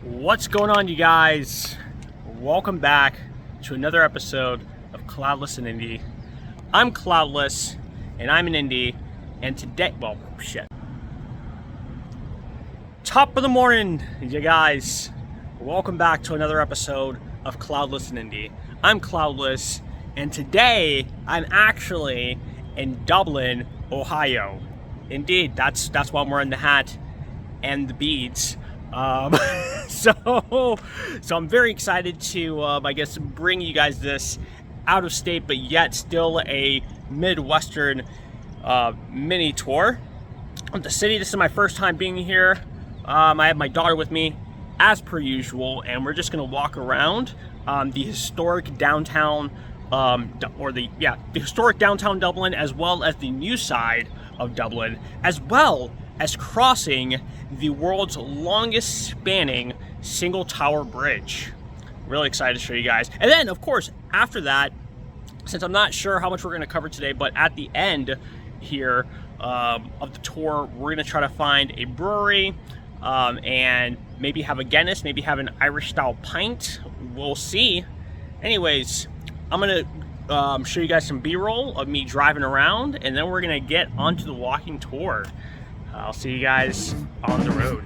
What's going on, you guys? Welcome back to another episode of Klaudless and Indy. I'm Klaudless and I'm in Indy, and today, top of the morning, you guys. Welcome back to another episode of Klaudless and Indy. I'm Klaudless, and today I'm actually in Dublin, Ohio. Indeed, that's why I'm wearing the hat and the beads. So I'm very excited to, bring you guys this out of state, but yet still a Midwestern mini tour of the city. This is my first time being here. I have my daughter with me, as per usual, and we're just gonna walk around the historic downtown, the historic downtown Dublin, as well as the new side of Dublin, as well as crossing the world's longest spanning single tower bridge. Really excited to show you guys. And then, of course, after that, since I'm not sure how much we're going to cover today, but at the end here of the tour, we're going to try to find a brewery and maybe have a Guinness, maybe have an Irish style pint. We'll see. Anyways, I'm going to show you guys some B-roll of me driving around, and then we're going to get onto the walking tour. I'll see you guys on the road.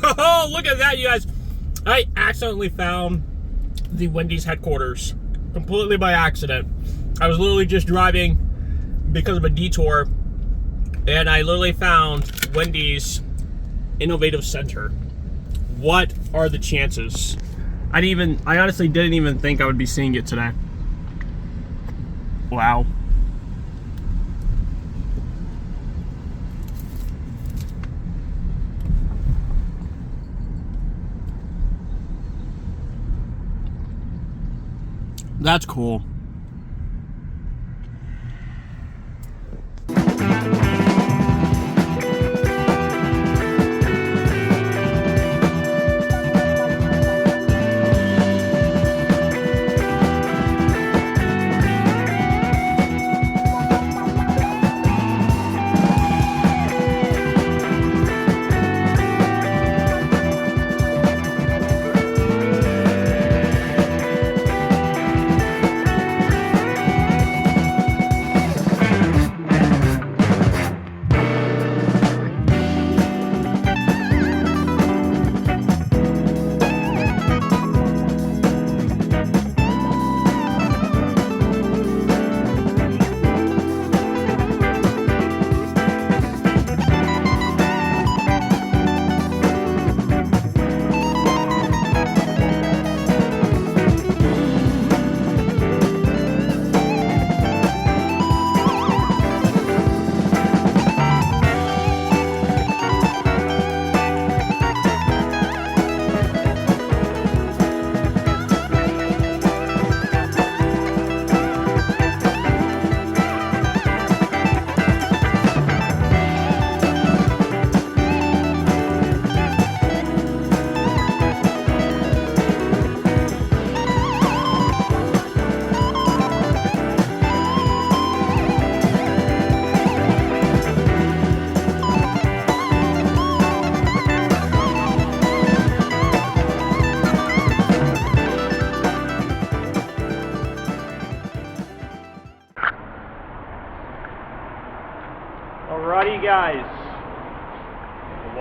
Oh, look at that, you guys. I accidentally found the Wendy's headquarters completely by accident. I was literally just driving because of a detour, and I literally found Wendy's Innovative Center. What are the chances? I honestly didn't even think I would be seeing it today. Wow. That's cool.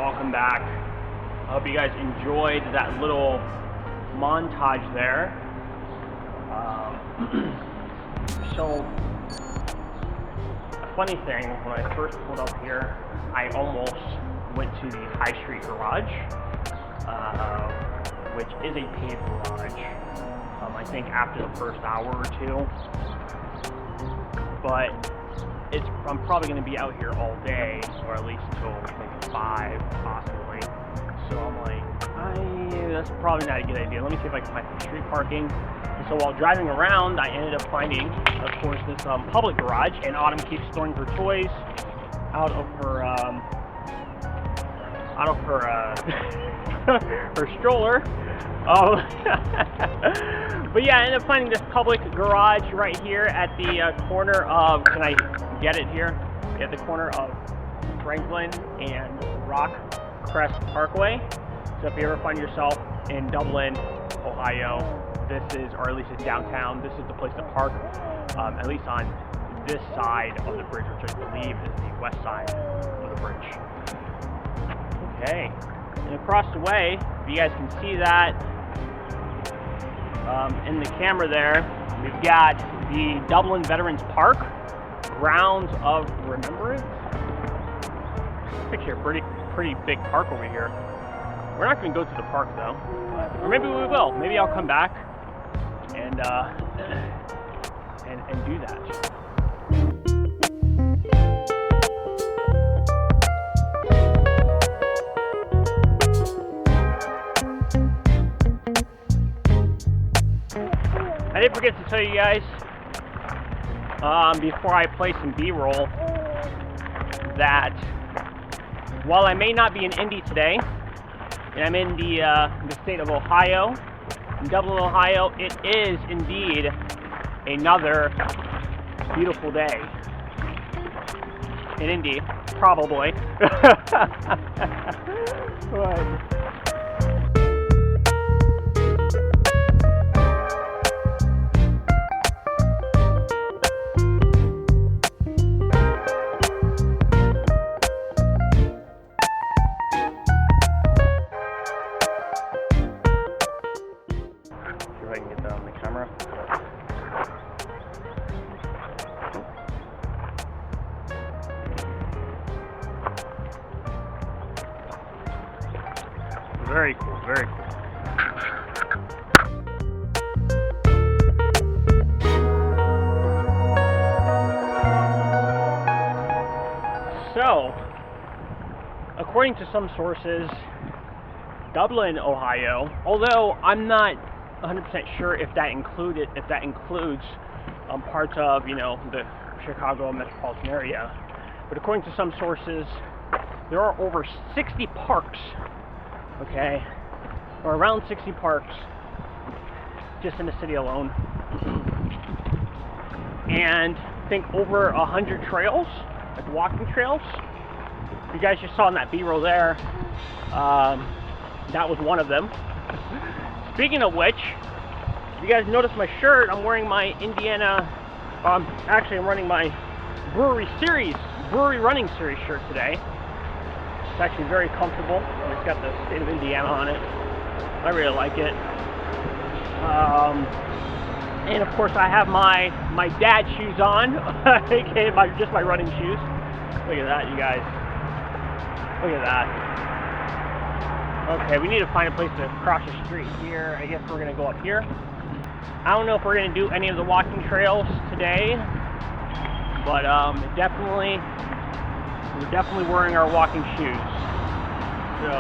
welcome back. I hope you guys enjoyed that little montage there. So, a funny thing, when I first pulled up here, I almost went to the High Street Garage, which is a paid garage, I think after the first hour or two. But I'm probably going to be out here all day, or at least till maybe 5, possibly. So I'm like, that's probably not a good idea. Let me see if I can find some street parking. And so while driving around, I ended up finding, of course, this public garage. And Autumn keeps storing her toys out of her her stroller. But yeah, I ended up finding this public garage right here at the corner of, can I get it here? At the corner of Franklin and Rockcrest Parkway. So if you ever find yourself in Dublin, Ohio, this is, or at least in downtown, this is the place to park, at least on this side of the bridge, which I believe is the west side of the bridge. Okay, and across the way, if you guys can see that, in the camera there, we've got the Dublin Veterans Park, Grounds of Remembrance. Picture a pretty big park over here. We're not going to go to the park though, or maybe we will. Maybe I'll come back and do that. I did forget to tell you guys before I play some B-roll that while I may not be in Indy today, and I'm in the state of Ohio, in Dublin, Ohio, it is indeed another beautiful day. In Indy, probably. But very cool, very cool. So, according to some sources, Dublin, Ohio, although I'm not 100% sure if that includes parts of, the Chicago metropolitan area, but according to some sources, there are over 60 parks. Okay, or around 60 parks just in the city alone, and I think over 100 trails, like walking trails. You guys just saw in that B-roll there, that was one of them. Speaking of which, if you guys notice my shirt, I'm wearing my Indiana, actually I'm running my brewery running series shirt today. It's actually very comfortable. It's got the state of Indiana on it. I really like it. And of course I have my dad shoes on, aka just my running shoes. Look at that, you guys. Look at that. Okay, we need to find a place to cross the street here. I guess we're gonna go up here. I don't know if we're gonna do any of the walking trails today, but we're definitely wearing our walking shoes. So,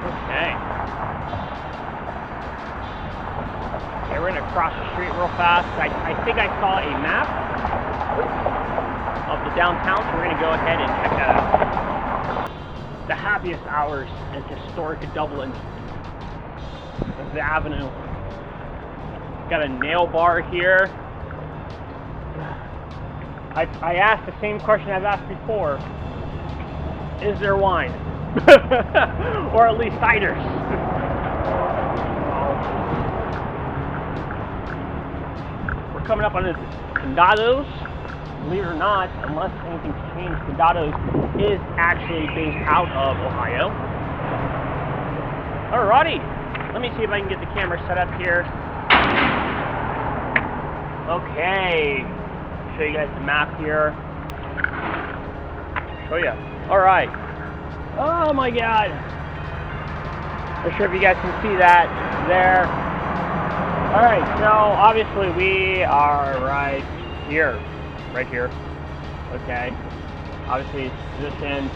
okay. Okay, we're gonna cross the street real fast. I think I saw a map of the downtown, so we're gonna go ahead and check that out. The happiest hours in historic Dublin. The Avenue. Got a nail bar here. I asked the same question I've asked before. Is there wine? Or at least ciders? We're coming up on this Condados, believe it or not, unless anything's changed. Fado is actually based out of Ohio. Alrighty, let me see if I can get the camera set up here. Okay, show you guys the map here. Show you. Alright. Oh my god. Not sure if you guys can see that there. Alright, so obviously we are right here. Right here. Okay. Obviously this in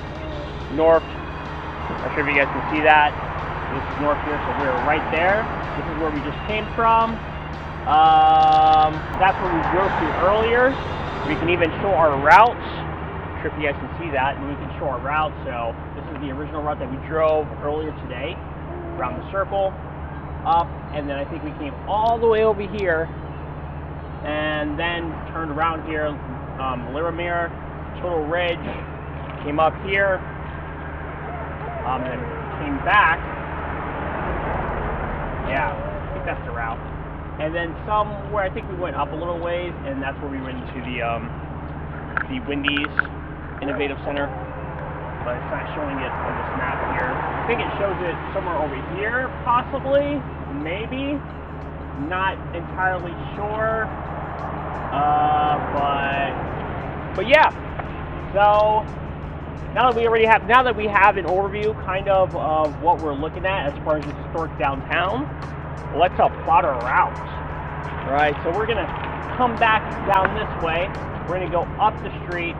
north. Not sure if you guys can see that. This is north here, so we're right there. This is where we just came from. That's where we drove to earlier. We can even show our routes. Not sure if you guys can see that. And we can show our route. So this is the original route that we drove earlier today. Around the circle. Up. And then I think we came all the way over here. And then turned around here. Larimer, Turtle Ridge. Came up here. And then came back. Yeah, I think that's the route. And then somewhere, I think we went up a little ways, and that's where we went to the Wendy's Innovative Center. But it's not showing it on this map here. I think it shows it somewhere over here, possibly, maybe. Not entirely sure. But yeah. So now that we have an overview kind of what we're looking at as far as the historic downtown, let's plot our route. Alright, so we're gonna come back down this way. We're gonna go up the street,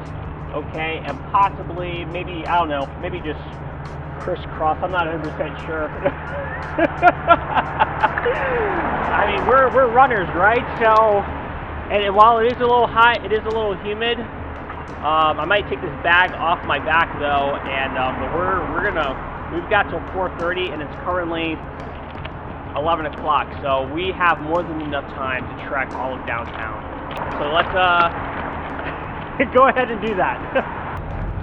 okay, and possibly, maybe, I don't know, maybe just crisscross. I'm not 100% sure. I mean, we're runners, right? So, and while it is a little high, it is a little humid. I might take this bag off my back though, and but we've got till 4:30, and it's currently 11 o'clock, so we have more than enough time to trek all of downtown. So let's go ahead and do that.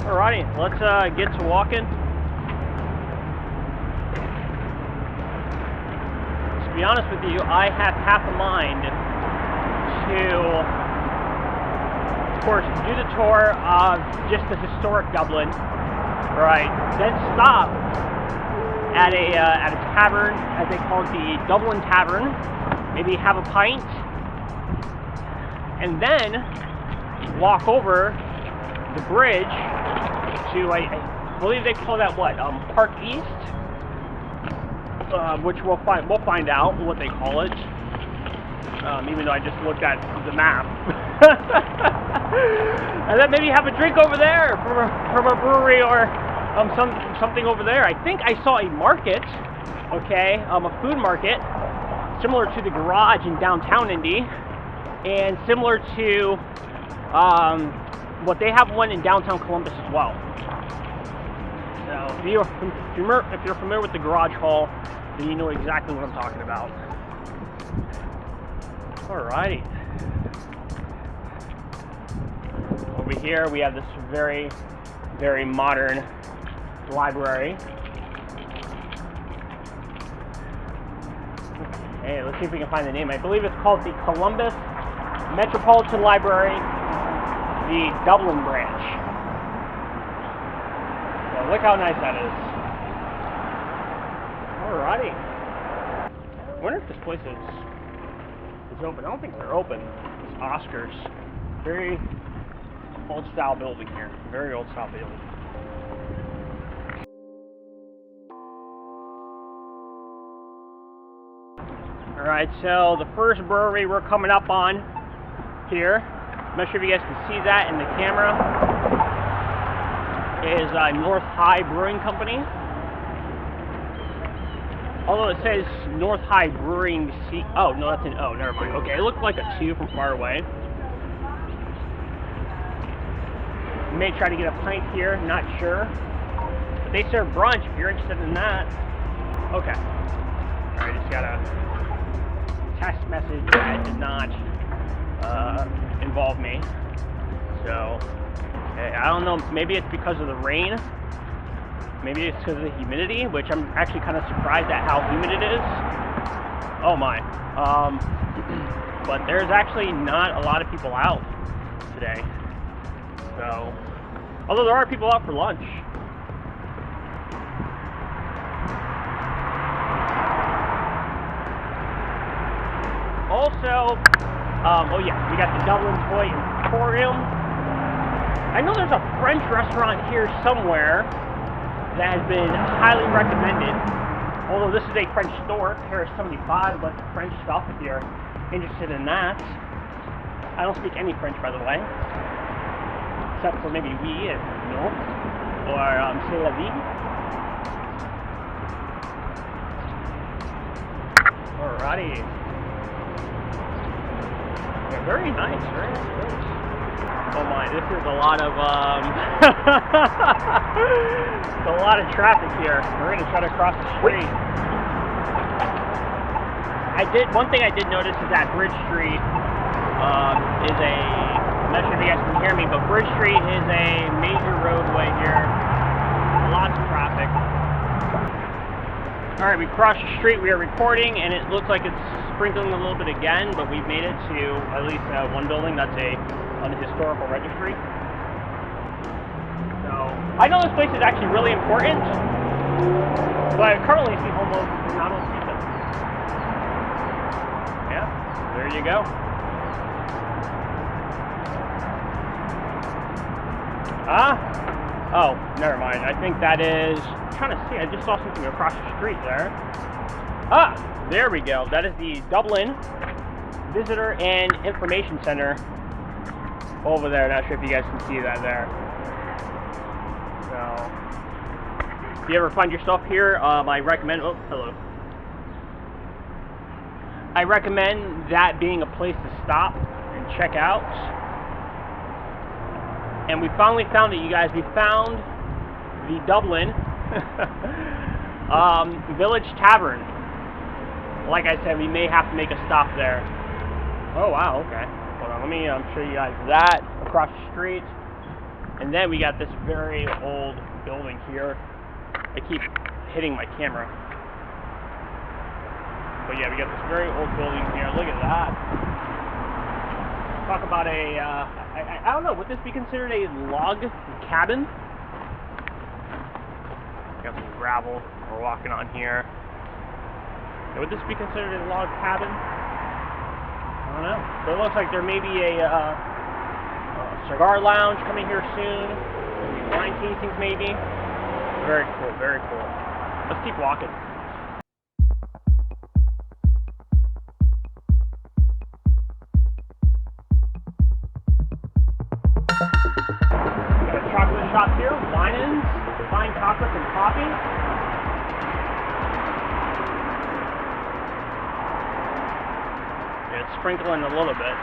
Alrighty, let's get to walking. To be honest with you, I have half a mind to, of course, do the tour of just the historic Dublin, right? Then stop at a tavern, as they call it, the Dublin Tavern. Maybe have a pint, and then walk over the bridge to I believe they call that what? Park East, which we'll find out what they call it. Even though I just looked at the map. And then maybe have a drink over there from a brewery or something over there. I think I saw a market, okay, a food market, similar to the Garage in downtown Indy, and similar to what they have one in downtown Columbus as well. So if you're familiar with the Garage Hall, then you know exactly what I'm talking about. Alrighty. Over here we have this very, very modern library. Okay, let's see if we can find the name. I believe it's called the Columbus Metropolitan Library, the Dublin branch. So look how nice that is. Alrighty. I wonder if this place is open. I don't think they're open. It's Oscars. Very old style building here. Very old style building. Alright, so the first brewery we're coming up on here, I'm not sure if you guys can see that in the camera, is North High Brewing Company. Although it says North High Brewing C. Oh, no, that's an O. Never mind. Okay, it looked like a 2 from far away. We may try to get a pint here, not sure. But they serve brunch if you're interested in that. Okay. Alright, just got a text message that did not involve me. So, okay, I don't know. Maybe it's because of the rain. Maybe it's because of the humidity, which I'm actually kind of surprised at how humid it is. Oh my. But there's actually not a lot of people out today. So, Although there are people out for lunch. Also, oh yeah, we got the Dublin Toy Emporium. I know there's a French restaurant here somewhere that has been highly recommended. Although this is a French store, Paris 75, but French stuff if you're interested in that. I don't speak any French, by the way, except for maybe oui and non, or c'est la vie. Alrighty. Yeah, very nice, very nice. Oh my, this is a lot of a lot of traffic here. We're gonna try to cross the street. One thing I did notice is that Bridge Street is a, I'm not sure if you guys can hear me, but Bridge Street is a major roadway here. Lots of traffic. Alright, we crossed the street, we are recording, and it looks like it's sprinkling a little bit again, but we've made it to at least one building that's on the historical registry. So, I know this place is actually really important, but currently it's the home of not on pizza. Yeah, there you go. Oh, never mind. I think that is, I'm trying to see, I just saw something across the street there. There we go. That is the Dublin Visitor and Information Center over there. Not sure if you guys can see that there. So, if you ever find yourself here, I recommend, oh, hello. I recommend that being a place to stop and check out. And we finally found it, you guys. We found the Dublin Village Tavern. Like I said, we may have to make a stop there. Oh, wow, okay. Hold on, let me show you guys that across the street. And then we got this very old building here. I keep hitting my camera. But yeah, we got this very old building here. Look at that. Talk about a, I don't know, would this be considered a log cabin? Got some gravel we're walking on here. Would this be considered a log cabin? I don't know. So it looks like there may be a cigar lounge coming here soon. Maybe wine tastings maybe. Very cool, very cool. Let's keep walking. Got a chocolate shop here, wine-ins, fine chocolates and coffee. It's sprinkling a little bit.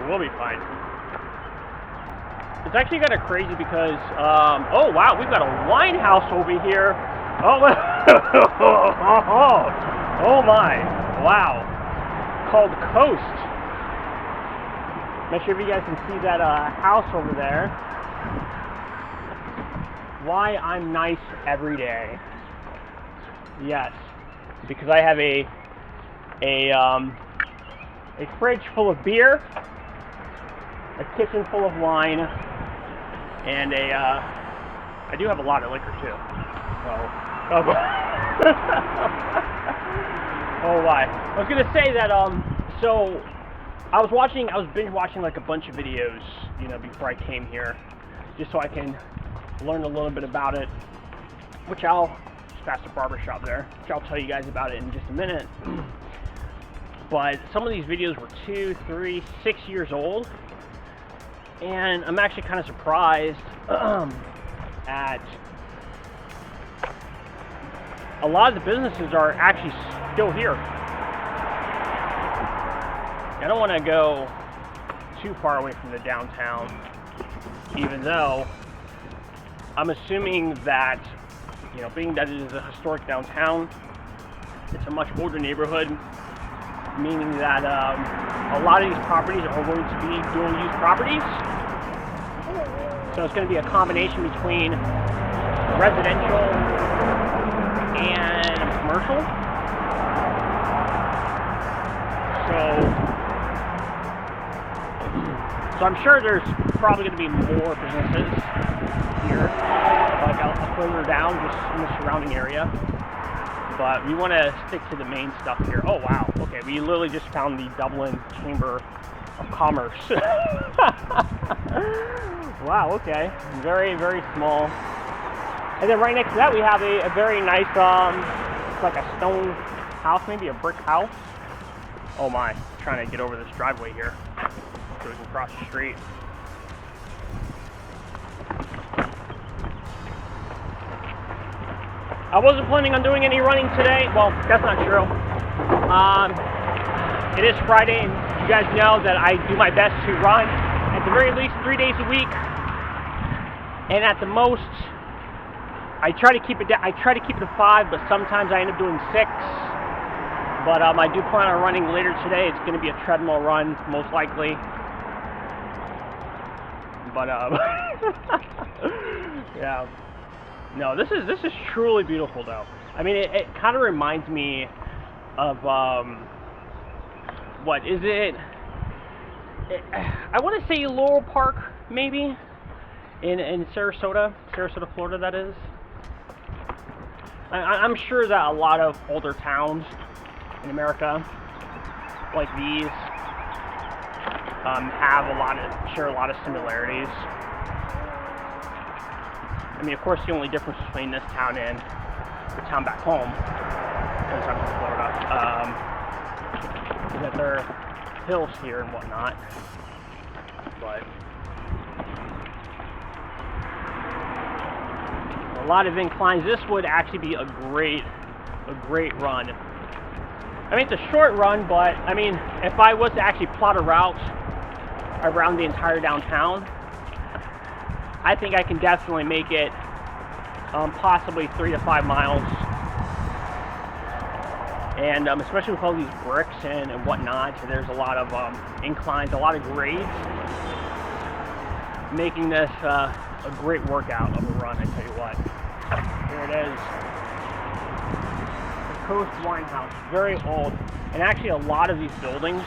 We'll be fine. It's actually kind of crazy because, oh wow, we've got a wine house over here. Oh, oh my, wow. Called Coast. Not sure if you guys can see that house over there. Why I'm nice every day. Yes, because I have a fridge full of beer, a kitchen full of wine, and I do have a lot of liquor too. So, oh my! I was gonna say that so I was binge watching like a bunch of videos, you know, before I came here, just so I can learn a little bit about it. Which I'll just past the barbershop there, which I'll tell you guys about it in just a minute. But some of these videos were 2, 3, 6 years old, and I'm actually kind of surprised at a lot of the businesses are actually still here. I don't want to go too far away from the downtown, even though I'm assuming that, you know, being that it is a historic downtown, it's a much older neighborhood, meaning that a lot of these properties are going to be dual use properties. So it's going to be a combination between residential and commercial. So I'm sure there's probably going to be more businesses here, like further down, just in the surrounding area. But we want to stick to the main stuff here. Oh wow, okay, we literally just found the Dublin Chamber of Commerce. Wow, okay, very, very small. And then right next to that we have a very nice, it's like a stone house, maybe a brick house. Oh my, trying to get over this driveway here so we can cross the street. I wasn't planning on doing any running today. Well, that's not true. It is Friday, and you guys know that I do my best to run at the very least 3 days a week, and at the most, I try to keep it to 5, but sometimes I end up doing 6. But I do plan on running later today. It's going to be a treadmill run, most likely. But yeah. No, this is truly beautiful, though. I mean, it kind of reminds me of what is it? I want to say Laurel Park, maybe, in Sarasota, Florida. That is. I'm sure that a lot of older towns in America, like these, share a lot of similarities. I mean, of course, the only difference between this town and the town back home, since I'm from Florida, is that there are hills here and whatnot. But a lot of inclines. This would actually be a great run. I mean, it's a short run, but I mean, if I was to actually plot a route around the entire downtown, I think I can definitely make it possibly 3 to 5 miles. And especially with all these bricks and whatnot, there's a lot of inclines, a lot of grades, making this a great workout of a run, I tell you what. Here it is. The Coast Wine House, very old. And actually a lot of these buildings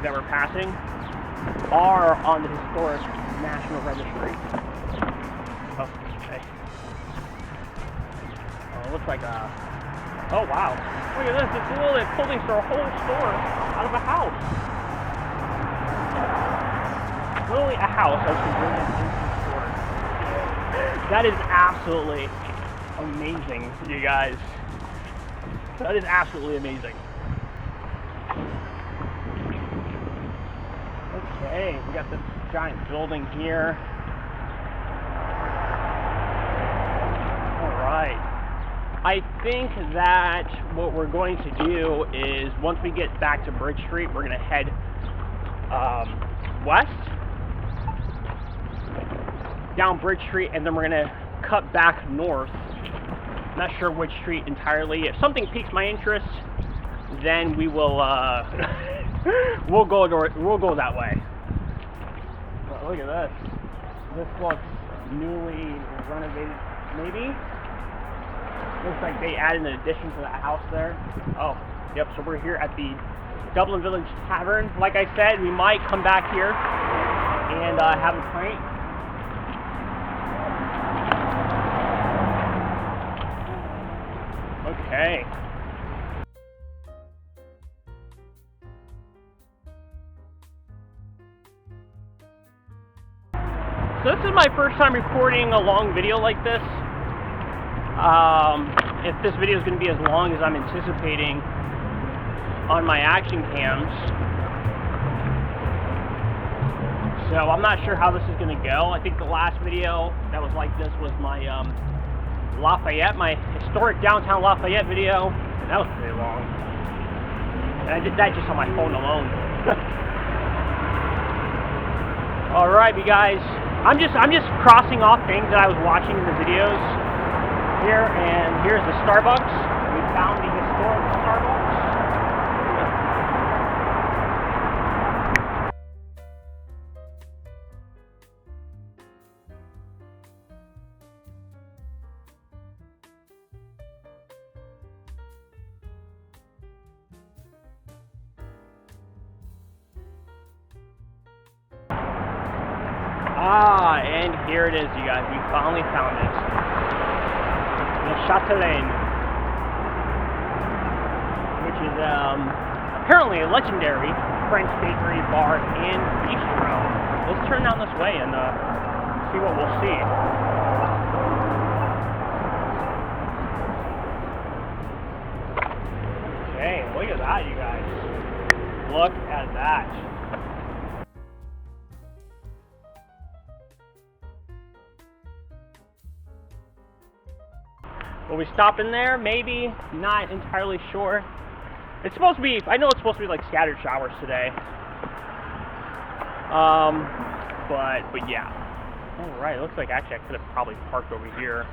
that we're passing are on the Historic National Registry. Okay. Oh, it looks like a... Oh, wow. Look at this. It's literally a building for a whole store out of a house. Literally a house I was converted into a store. That is absolutely amazing, you guys. That is absolutely amazing. Okay, we got this giant building here. Alright. I think that what we're going to do is, once we get back to Bridge Street, we're going to head west, down Bridge Street, and then we're going to cut back north. I'm not sure which street entirely. If something piques my interest, then we will we'll go that way. But look at this. This looks newly renovated, maybe. Looks like they added an addition to that house there. Oh, yep. So we're here at the Dublin Village Tavern. Like I said, we might come back here and have a pint. Okay. So this is my first time recording a long video like this. If this video is going to be as long as I'm anticipating on my action cams. So I'm not sure how this is going to go. I think the last video that was like this was my Lafayette, my historic downtown Lafayette video, and that was pretty long. And I did that just on my phone alone. All right, you guys. I'm just crossing off things that I was watching in the videos here, and here's the Starbucks. We found the historic Starbucks. And here it is, you guys. We finally found it. The Chatelaine, which is apparently a legendary French bakery, bar, and bistro. Let's turn down this way and see what we'll see. Okay, look at that, you guys. Look at that. Will we stop in there? Maybe. Not entirely sure. It's supposed to be, I know it's supposed to be like scattered showers today. But yeah. Alright, looks like actually I could have probably parked over here.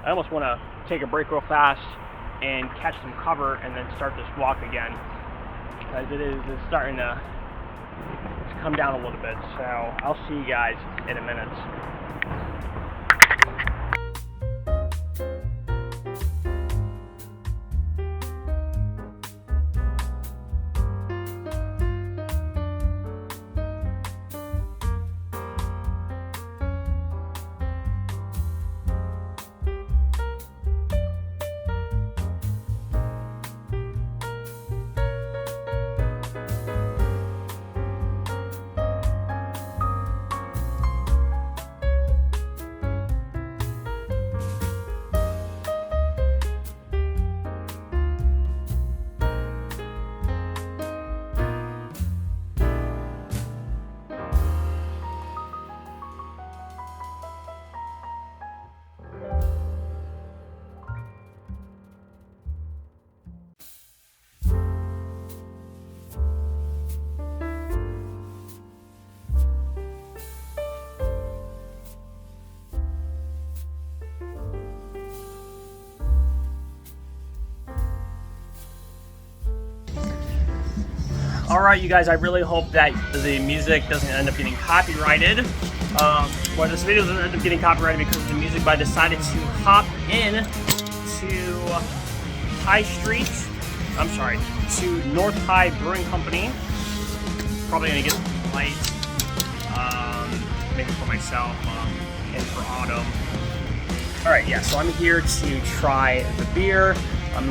I almost want to take a break real fast and catch some cover and then start this walk again. As it's starting to come down a little bit. So I'll see you guys in a minute. Alright, you guys, I really hope that the music doesn't end up getting copyrighted. Or this video doesn't end up getting copyrighted because of the music, but I decided to hop in to North High Brewing Company. Probably going to get some lights, maybe for myself and for Autumn. Alright, yeah, so I'm here to try the beer.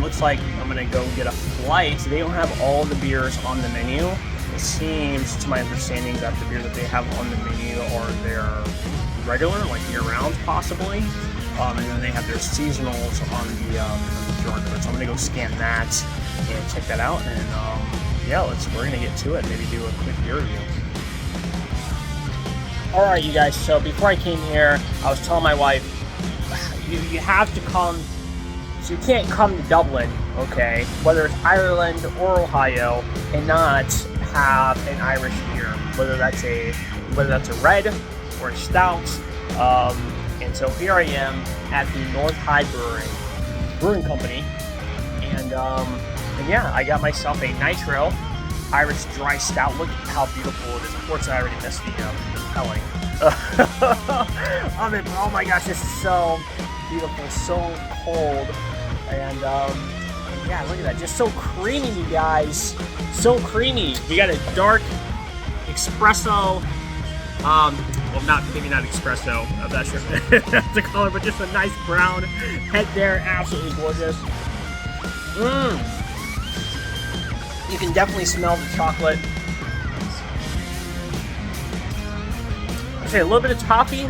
Looks like I'm gonna go get a flight. They don't have all the beers on the menu. It seems, to my understanding, that the beer that they have on the menu are their regular, like year-round, possibly. And then they have their seasonals on the jar code. So I'm gonna go scan that and check that out. And yeah, we're gonna get to it. Maybe do a quick beer review. All right, you guys. So before I came here, I was telling my wife, you have to come. So you can't come to Dublin, okay, whether it's Ireland or Ohio, and not have an Irish beer, whether that's a red or a stout. And so here I am at the North High Brewing Company, and yeah, I got myself a Nitro Irish Dry Stout. Look at how beautiful it is. Unfortunately, I already missed the telling of it, but oh my gosh, this is so beautiful, so cold. And yeah, look at that, just so creamy, you guys, so creamy. We got a dark espresso, well, maybe not espresso, I'm not sure if that's the color, but just a nice brown head there, absolutely gorgeous. You can definitely smell the chocolate. I'd say a little bit of toffee,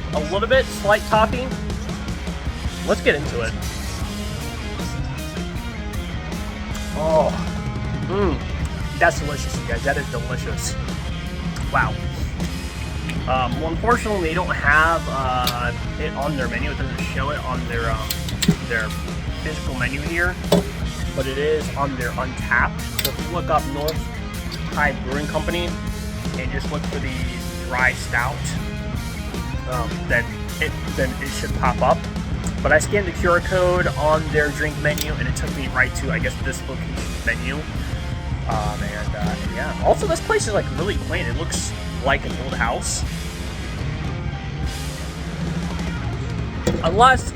slight toffee. Let's get into it. Oh, that's delicious, you guys. That is delicious. Wow. Well, unfortunately, they don't have it on their menu. It doesn't show it on their physical menu here, but it is on their Untapped. So if you look up North High Brewing Company and just look for the dry stout, then it should pop up. But I scanned the QR code on their drink menu, and it took me right to, I guess, this location's menu. And yeah. Also, this place is like really quaint. It looks like an old house. Unless,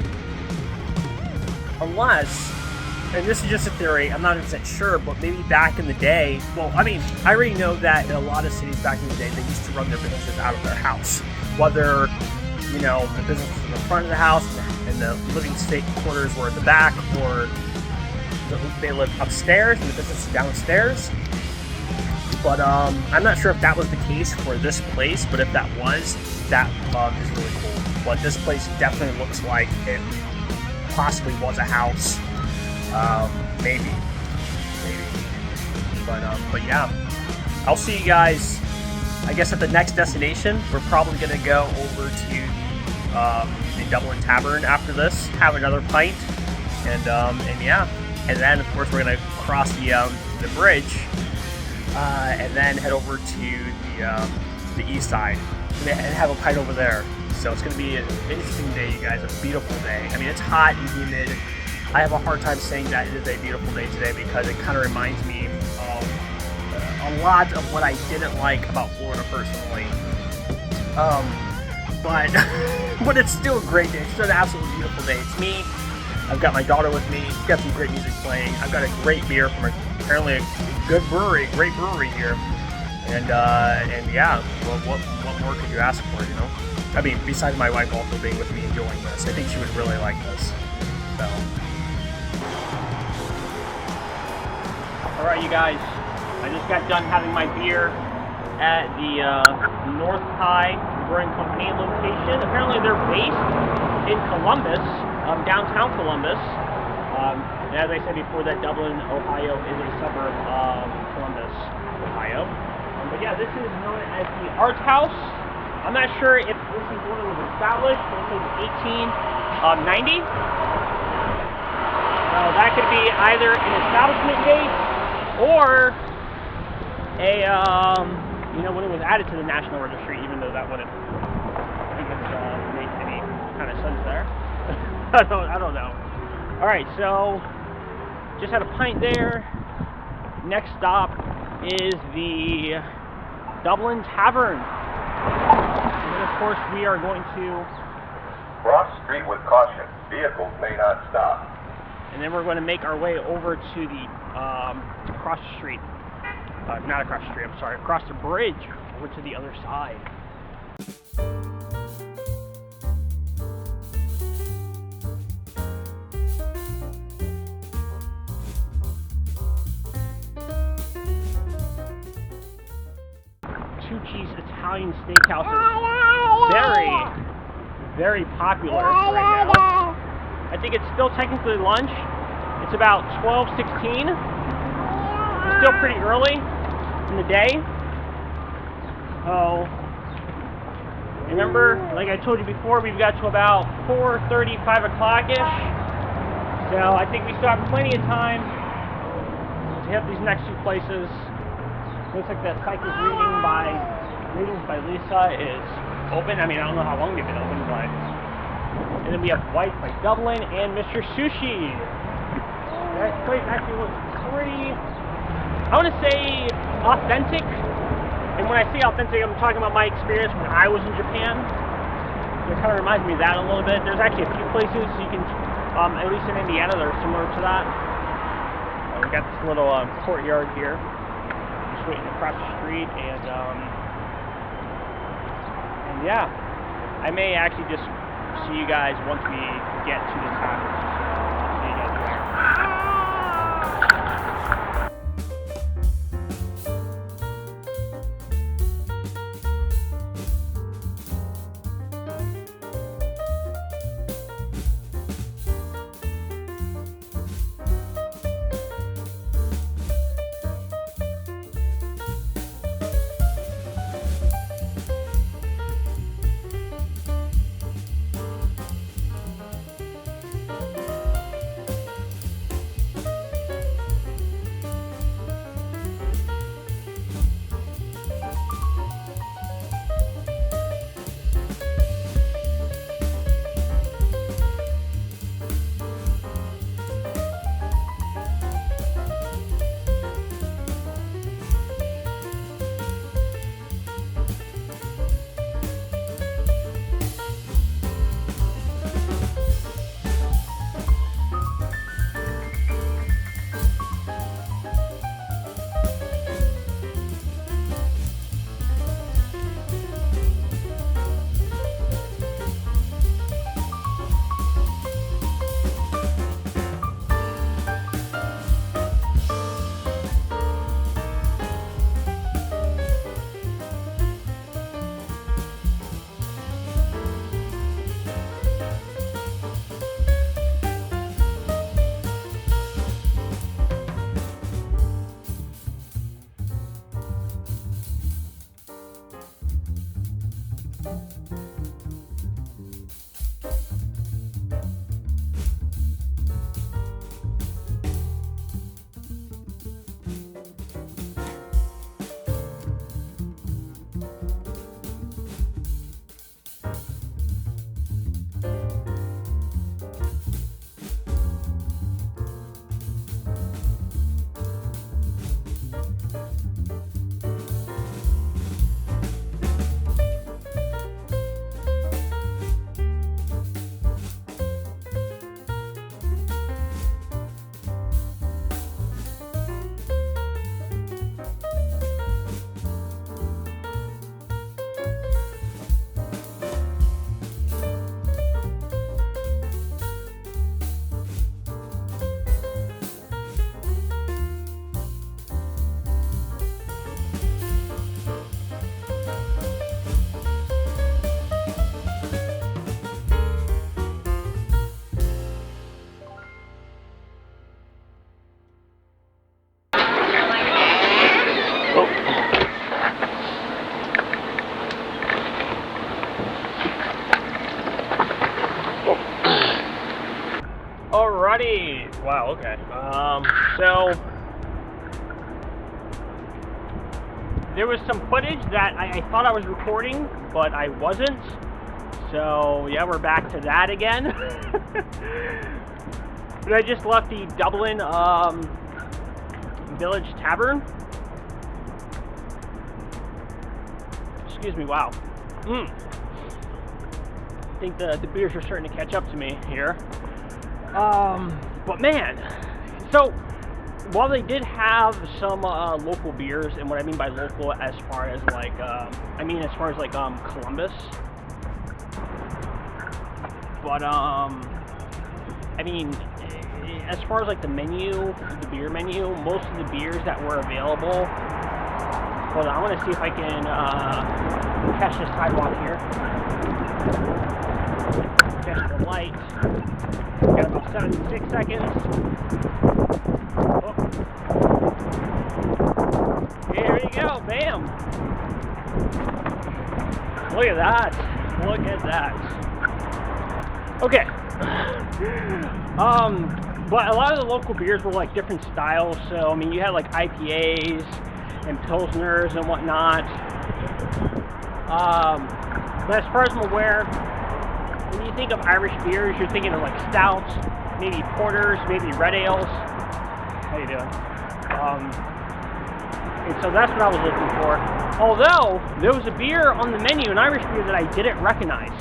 and this is just a theory, I'm not 100% sure, but maybe back in the day, well, I mean, I already know that in a lot of cities back in the day, they used to run their businesses out of their house. Whether you know, the business was in the front of the house and the living state quarters were at the back, or they lived upstairs and the business is downstairs. But I'm not sure if that was the case for this place, but if that was, that is really cool. But this place definitely looks like it possibly was a house. Maybe. But yeah, I'll see you guys, I guess, at the next destination. We're probably gonna go over to the Dublin Tavern after this, have another pint, and yeah, and then of course we're gonna cross the bridge, and then head over to the east side and have a pint over there. So it's gonna be an interesting day, you guys. A beautiful day. I mean, it's hot and humid. I have a hard time saying that it is a beautiful day today because it kind of reminds me of a lot of what I didn't like about Florida personally. But it's still a great day. It's still an absolutely beautiful day. It's me. I've got my daughter with me. We've got some great music playing. I've got a great beer from apparently a good brewery, great brewery here. And yeah, well, what more could you ask for, you know? I mean, besides my wife also being with me enjoying this, I think she would really like this. So. All right, you guys. I just got done having my beer at the North High Brewing Company location. Apparently they're based in Columbus, downtown Columbus. And as I said before, that Dublin, Ohio is a suburb of Columbus, Ohio. But yeah, this is known as the Art House. I'm not sure if this is when it was established, but it says 1890. That could be either an establishment date or a, you know, when it was added to the National Registry, even though that wouldn't, I think it's make any kind of sense there. I don't know. All right, so just had a pint there. Next stop is the Dublin Tavern. And then, of course, we are going to cross street with caution. Vehicles may not stop. And then we're going to make our way over to the across the street. Not across the street, I'm sorry, across the bridge over to the other side. Two Cheese Italian Steakhouse is very popular right now. I think it's still technically lunch. It's about 12:16. It's still pretty early in the day. So, remember, like I told you before, we've got to about 4:30, 5 o'clock-ish. So I think we still have plenty of time to hit these next two places. Looks like that Cycles Readings by Lisa is open. I mean, I don't know how long they've been open, but... And then we have White by Dublin and Mr. Sushi. That place actually looks pretty, I want to say, authentic. And when I say authentic, I'm talking about my experience when I was in Japan. It kind of reminds me of that a little bit. There's actually a few places you can, at least in Indiana, that are similar to that. We got this little courtyard here. Just waiting to cross the street, and yeah, I may actually just see you guys once we get to the tavern. So, see you guys there. Alrighty. Wow. Okay. So there was some footage that I thought I was recording, but I wasn't. So yeah, we're back to that again. But I just left the Dublin Village Tavern. Excuse me. Wow. I think the beers are starting to catch up to me here. But man, so while they did have some local beers, and what I mean by local, as far as like, Columbus. But I mean, as far as like the menu, the beer menu, most of the beers that were available. Hold on, I want to see if I can catch this sidewalk here. Catch the light. Got about 76 seconds. Oh. Here we go, bam! Look at that. Look at that. Okay. But a lot of the local beers were like different styles. So I mean, you had like IPAs and pilsners and whatnot. But as far as I'm aware, when you think of Irish beers, you're thinking of like stouts, maybe porters, maybe red ales. How you doing? And so that's what I was looking for. Although there was a beer on the menu, an Irish beer that I didn't recognize.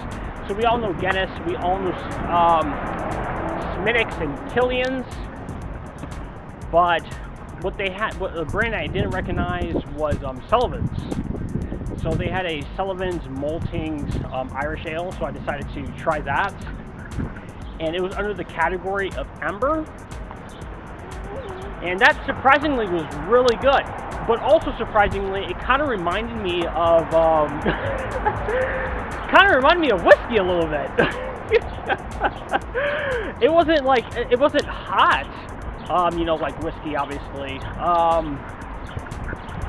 So we all know Guinness, we all know Smithwick's and Killian's, but what the brand I didn't recognize was Sullivan's. So they had a Sullivan's Maltings Irish Ale, so I decided to try that. And it was under the category of amber. And that surprisingly was really good. But also surprisingly, it kind of reminded me of whiskey a little bit. It wasn't hot. Like whiskey, obviously.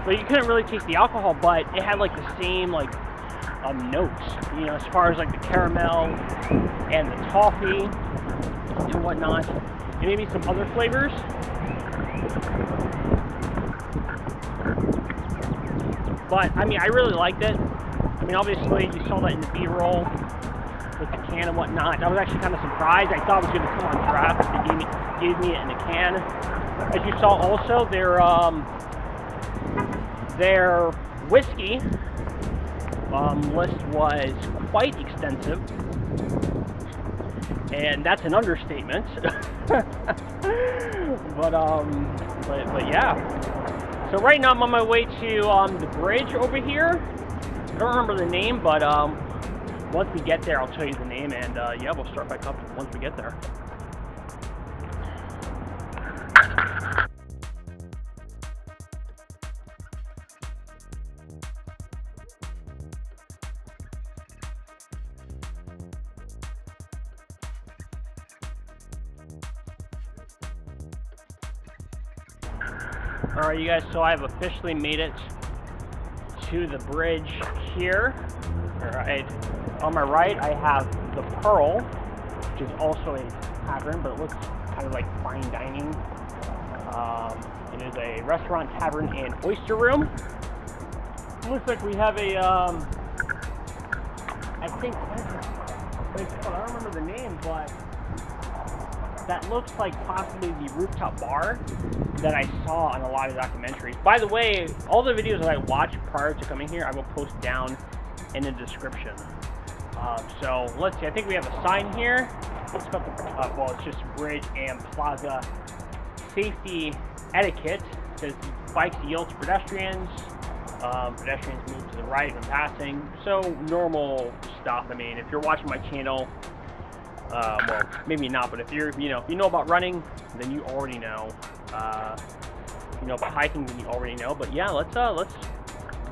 But you couldn't really taste the alcohol, but it had like the same notes, as far as like the caramel and the toffee and whatnot, and maybe some other flavors. But I mean, I really liked it. I mean, obviously you saw that in the B-roll with the can and whatnot. I was actually kind of surprised. I thought it was going to come on draft. They gave me it in a can. As you saw, also their whiskey list was quite extensive, and that's an understatement. but yeah. So right now I'm on my way to the bridge over here. I don't remember the name, but once we get there, I'll tell you the name, and yeah, we'll start back up once we get there. Alright, you guys, so I've officially made it to the bridge here. Alright, on my right I have the Pearl, which is also a tavern, but it looks kind of like fine dining. It is a restaurant, tavern, and oyster room. It looks like we have a, I don't remember the name, but that looks like possibly the rooftop bar that I saw on a lot of documentaries. By the way, all the videos that I watched prior to coming here, I will post down in the description. So let's see, I think we have a sign here. It's about well, it's just bridge and plaza safety etiquette. It says bikes yield to pedestrians. Pedestrians move to the right when passing. So normal stuff. I mean, if you're watching my channel, well, maybe not, but if you know about running, then you already know. If you know about hiking, then you already know. But yeah, let's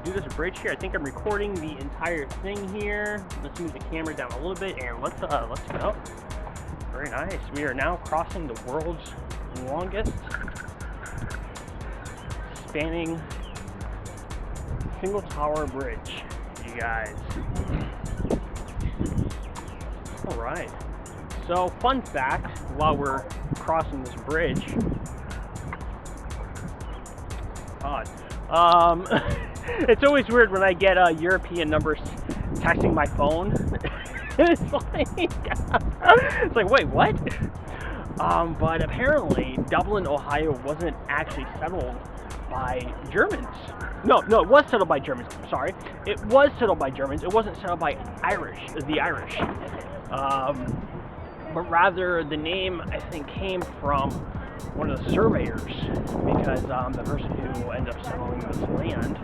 do this bridge here. I think I'm recording the entire thing here. Let's move the camera down a little bit, and let's go. Very nice. We are now crossing the world's longest spanning single tower bridge, you guys. All right. So, fun fact, while we're crossing this bridge. Odd. It's always weird when I get European numbers texting my phone. It's like, wait, what? But apparently Dublin, Ohio wasn't actually settled by Germans. No, it was settled by Germans. Sorry, it was settled by Germans. It wasn't settled by the Irish. But rather the name, I think, came from one of the surveyors, because the person who ended up settling this land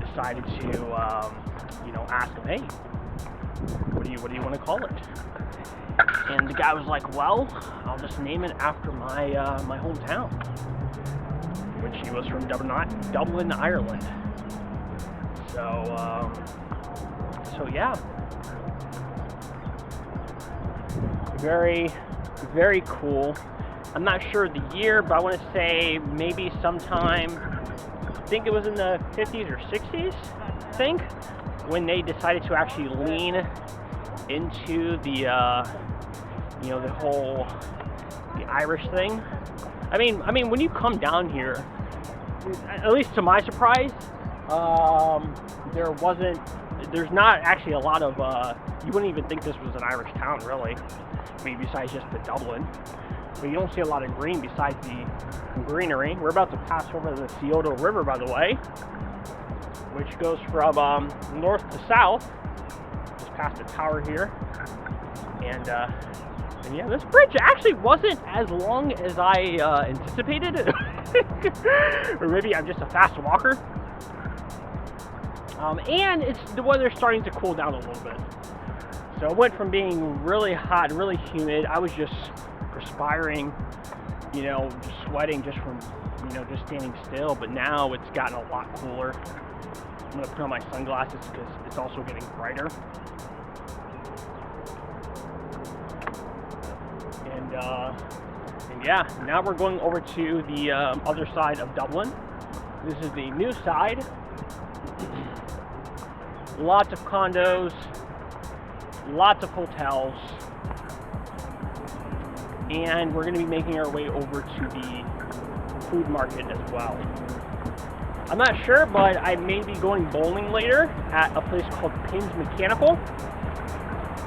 decided to, ask him, hey, what do you want to call it? And the guy was like, well, I'll just name it after my my hometown, which he was from Dublin, Ireland. So yeah, very, very cool. I'm not sure the year, but I want to say maybe sometime, I think it was in the 50s or 60s, I think, when they decided to actually lean into the the Irish thing. I mean, when you come down here, at least to my surprise, there's not actually a lot of, you wouldn't even think this was an Irish town, really. I mean, besides just the Dublin. But you don't see a lot of green besides the greenery. We're about to pass over the Fado River, by the way, which goes from north to south, just past the tower here. And yeah, this bridge actually wasn't as long as I anticipated. Or maybe I'm just a fast walker. And the weather's starting to cool down a little bit. So it went from being really hot, really humid. I was just perspiring, just sweating just from, just standing still. But now it's gotten a lot cooler. I'm gonna put on my sunglasses because it's also getting brighter. And yeah, now we're going over to the other side of Dublin. This is the new side. Lots of condos, lots of hotels, and we're going to be making our way over to the food market as well. I'm not sure, but I may be going bowling later at a place called Pins Mechanical.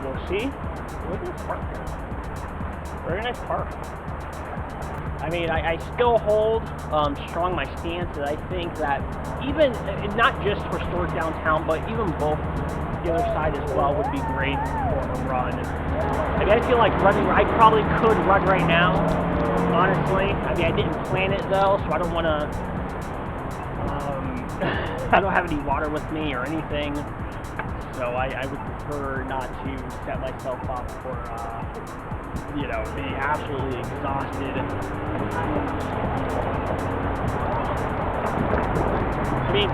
We'll see. Look at this park here. Very nice park. I mean, I still hold strong my stance that I think that even, not just for stores downtown, but even both the other side as well would be great for a run. I mean, I feel like running, I probably could run right now, honestly. I mean, I didn't plan it though, so I don't want to, I don't have any water with me or anything, so I would prefer not to set myself up for, being absolutely exhausted. I mean,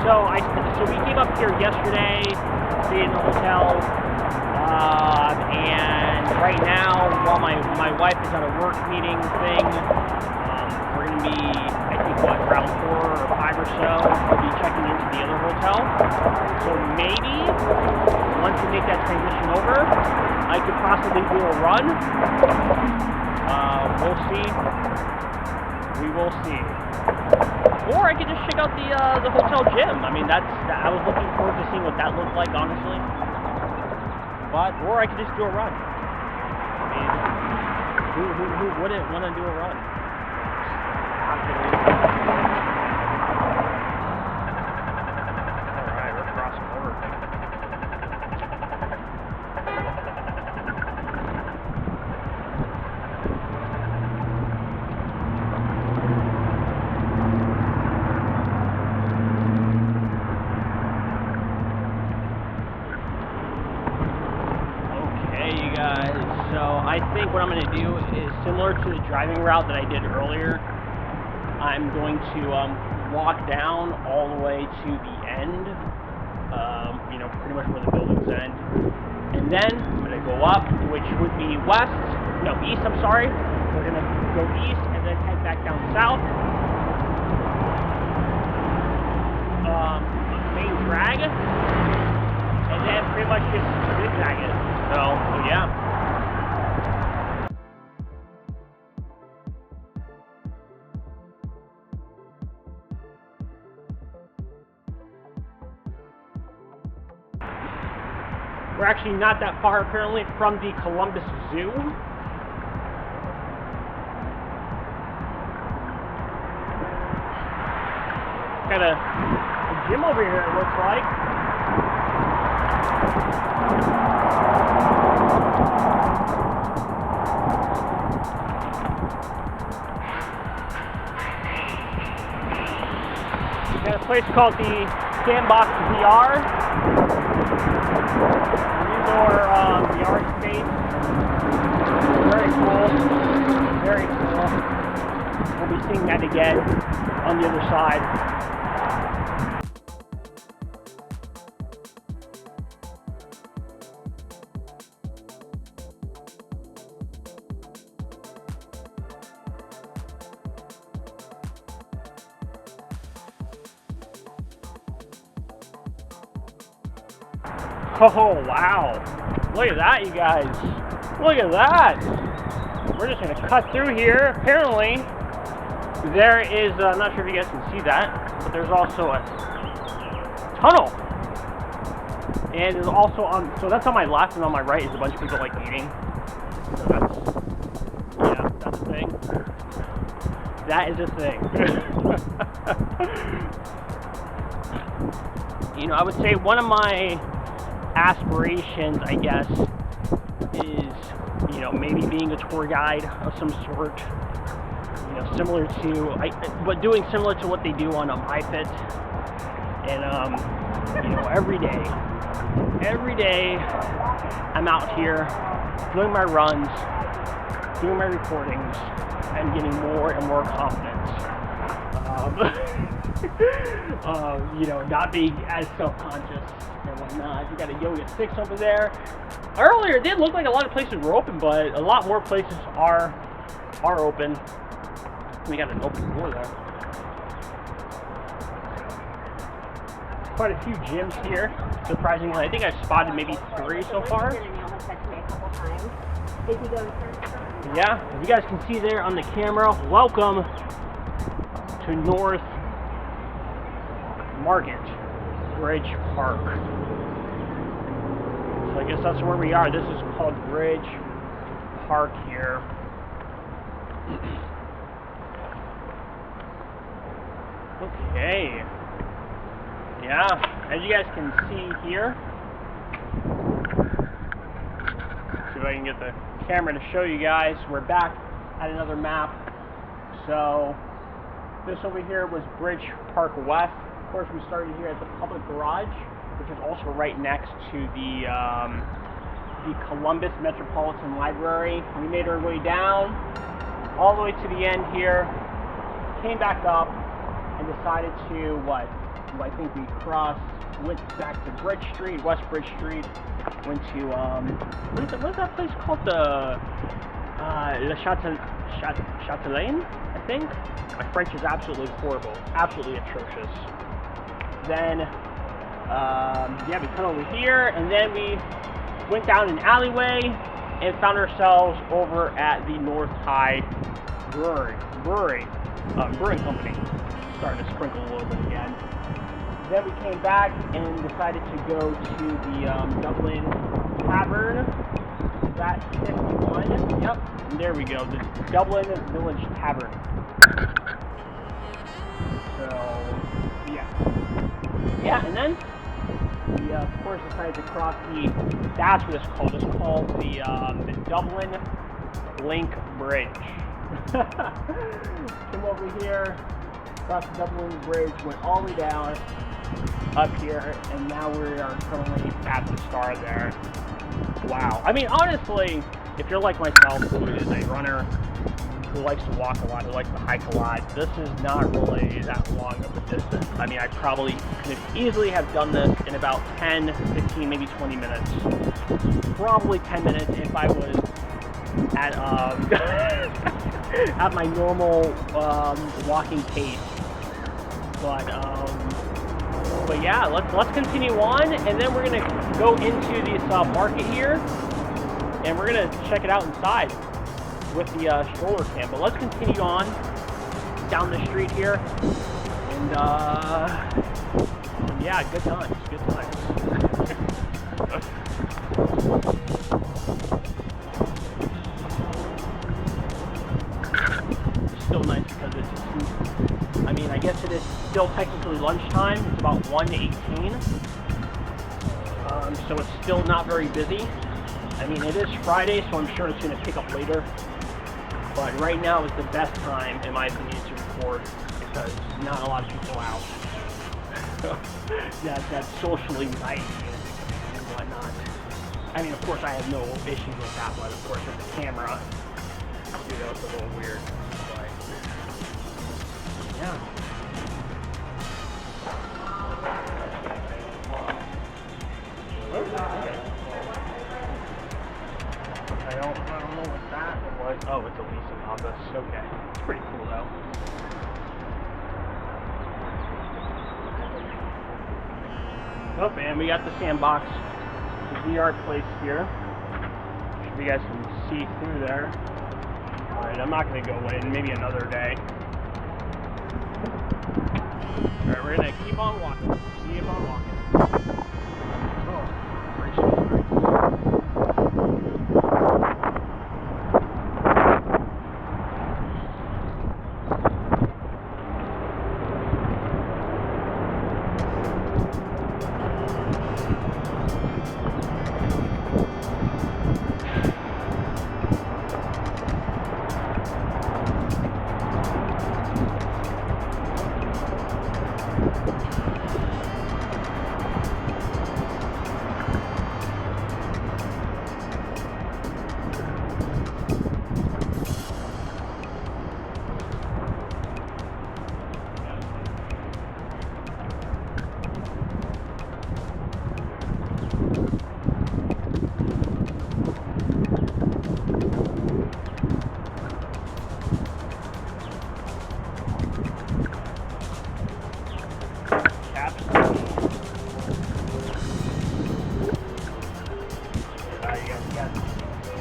so we came up here yesterday, stayed in the hotel, and right now, while my wife is at a work meeting thing, we're going to be, I think, around 4 or 5 or so, we'll be checking into the other hotel. So maybe, once we make that transition over, I could possibly do a run. We'll see. We will see. Or I could just check out the hotel gym. I mean, I was looking forward to seeing what that looked like, honestly. Or I could just do a run. I mean, who wouldn't want to do a run? Absolutely. Alright, we're crossing over. I think what I'm going to do is similar to the driving route that I did earlier. I'm going to walk down all the way to the end, pretty much where the buildings end. And then I'm going to go up, which would be east, I'm sorry. We're going to go east and then head back down south. Main drag. And then pretty much just zigzag it. So yeah. actually not that far apparently from the Columbus Zoo. Got a gym over here, it looks like. Got a place called the Sandbox VR. Indoor VR space. Very cool. Very cool. We'll be seeing that again on the other side. Oh, wow. Look at that, you guys. Look at that. We're just going to cut through here. Apparently, there is, I'm not sure if you guys can see that, but there's also a tunnel. And there's also so that's on my left, and on my right is a bunch of people like eating. So that's, yeah, that's a thing. That is a thing. You know, I would say one of my aspirations, I guess, is, you know, maybe being a tour guide of some sort, you know, similar to, but doing similar to what they do on iFit, and, you know, every day, I'm out here doing my runs, doing my recordings, and getting more and more confidence, you know, not being as self-conscious and whatnot. You got a Yoga 6 over there. Earlier, it did look like a lot of places were open, but a lot more places are open. We got an open door there. Quite a few gyms here, surprisingly. I think I've spotted maybe 3 so far. Yeah, as you guys can see there on the camera, welcome to North Market Bridge Park. So I guess that's where we are. This is called Bridge Park here. Okay. Yeah, as you guys can see here, see if I can get the camera to show you guys, we're back at another map. So this over here was Bridge Park West. Of course, we started here at the public garage, which is also right next to the Columbus Metropolitan Library. We made our way down all the way to the end here, came back up, and decided to, I think we went back to Bridge Street, West Bridge Street, went to, what is that place called? The, Le Châtelaine, I think? My French is absolutely horrible, absolutely atrocious. Then, yeah, we come over here, and then we went down an alleyway and found ourselves over at the North High Brewing Company. Starting to sprinkle a little bit again. Then we came back and decided to go to the Dublin Tavern. That's 51. Yep. And there we go. The Dublin Village Tavern. So, yeah. Yeah, and then we, of course, decided to cross that's what it's called. It's called the Dublin Link Bridge. Came over here, crossed the Dublin Bridge, went all the way down, up here, and now we are currently at the Star there. Wow. I mean, honestly, if you're like myself, who is a runner, who likes to walk a lot, who likes to hike a lot, this is not really that long of a distance. I mean, I probably could easily have done this in about 10, 15, maybe 20 minutes. Probably 10 minutes if I was at at my normal walking pace. But yeah, let's continue on, and then we're gonna go into this market here, and we're gonna check it out inside with the stroller cam. But let's continue on down the street here, and yeah, good times. it's still technically lunchtime. It's about 1:18. So it's still not very busy. I mean, it is Friday, so I'm sure it's going to pick up later. But right now is the best time, in my opinion, to record because not a lot of people out. that's socially nice and whatnot. I mean, of course, I have no issues with that, but of course, with the camera, you know, it's a little weird. But yeah. I don't know what that was. Oh, it's a leasing office. Okay. It's pretty cool though. Oh, and we got the sandbox, the VR place here. You guys can see through there. Alright, I'm not going to go in. Maybe another day. Alright, we're going to keep on walking. Keep on walking. Oh, pretty sure.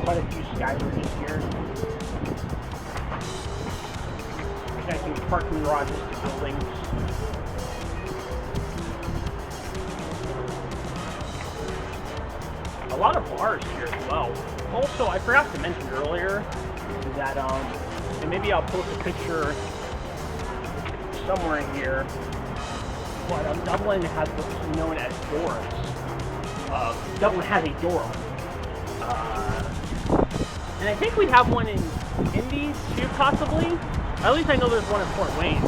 Quite a few skybridges here. Connecting parking garages to buildings. A lot of bars here as well. Also, I forgot to mention earlier that, and maybe I'll post a picture somewhere here, but Dublin has what's known as doors. Dublin has a door. And I think we have one in Indy too, possibly. At least I know there's one in Fort Wayne.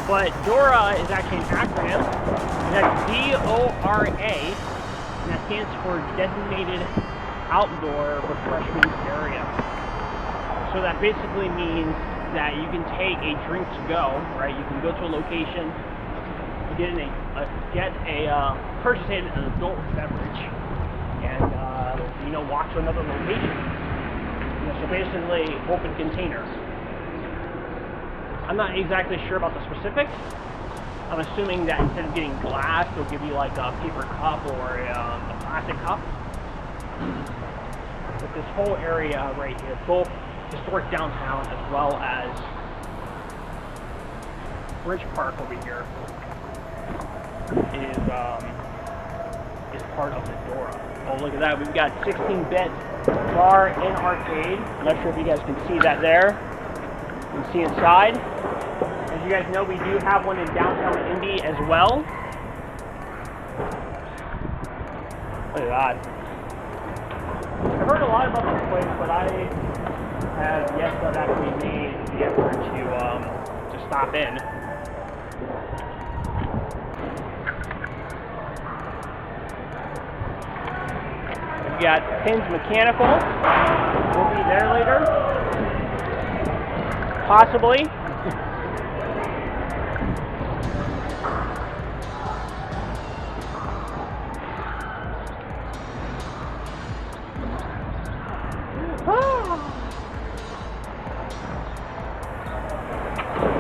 But DORA is actually an acronym. And that's D-O-R-A, and that stands for Designated Outdoor Refreshment Area. So that basically means that you can take a drink to go, right? You can go to a location, purchase an adult beverage, and walk to another location. So basically, open containers. I'm not exactly sure about the specifics. I'm assuming that instead of getting glass, they'll give you like a paper cup or a plastic cup. But this whole area right here, both historic downtown as well as Bridge Park over here, is part of the DORA. Oh, look at that. We've got 16-bit bar and arcade. I'm not sure if you guys can see that there. You can see inside. As you guys know, we do have one in downtown Indy as well. Look at that. I've heard a lot about this place, but I have yet to have actually made the effort to stop in. We got Pins Mechanical. We'll be there later. Possibly.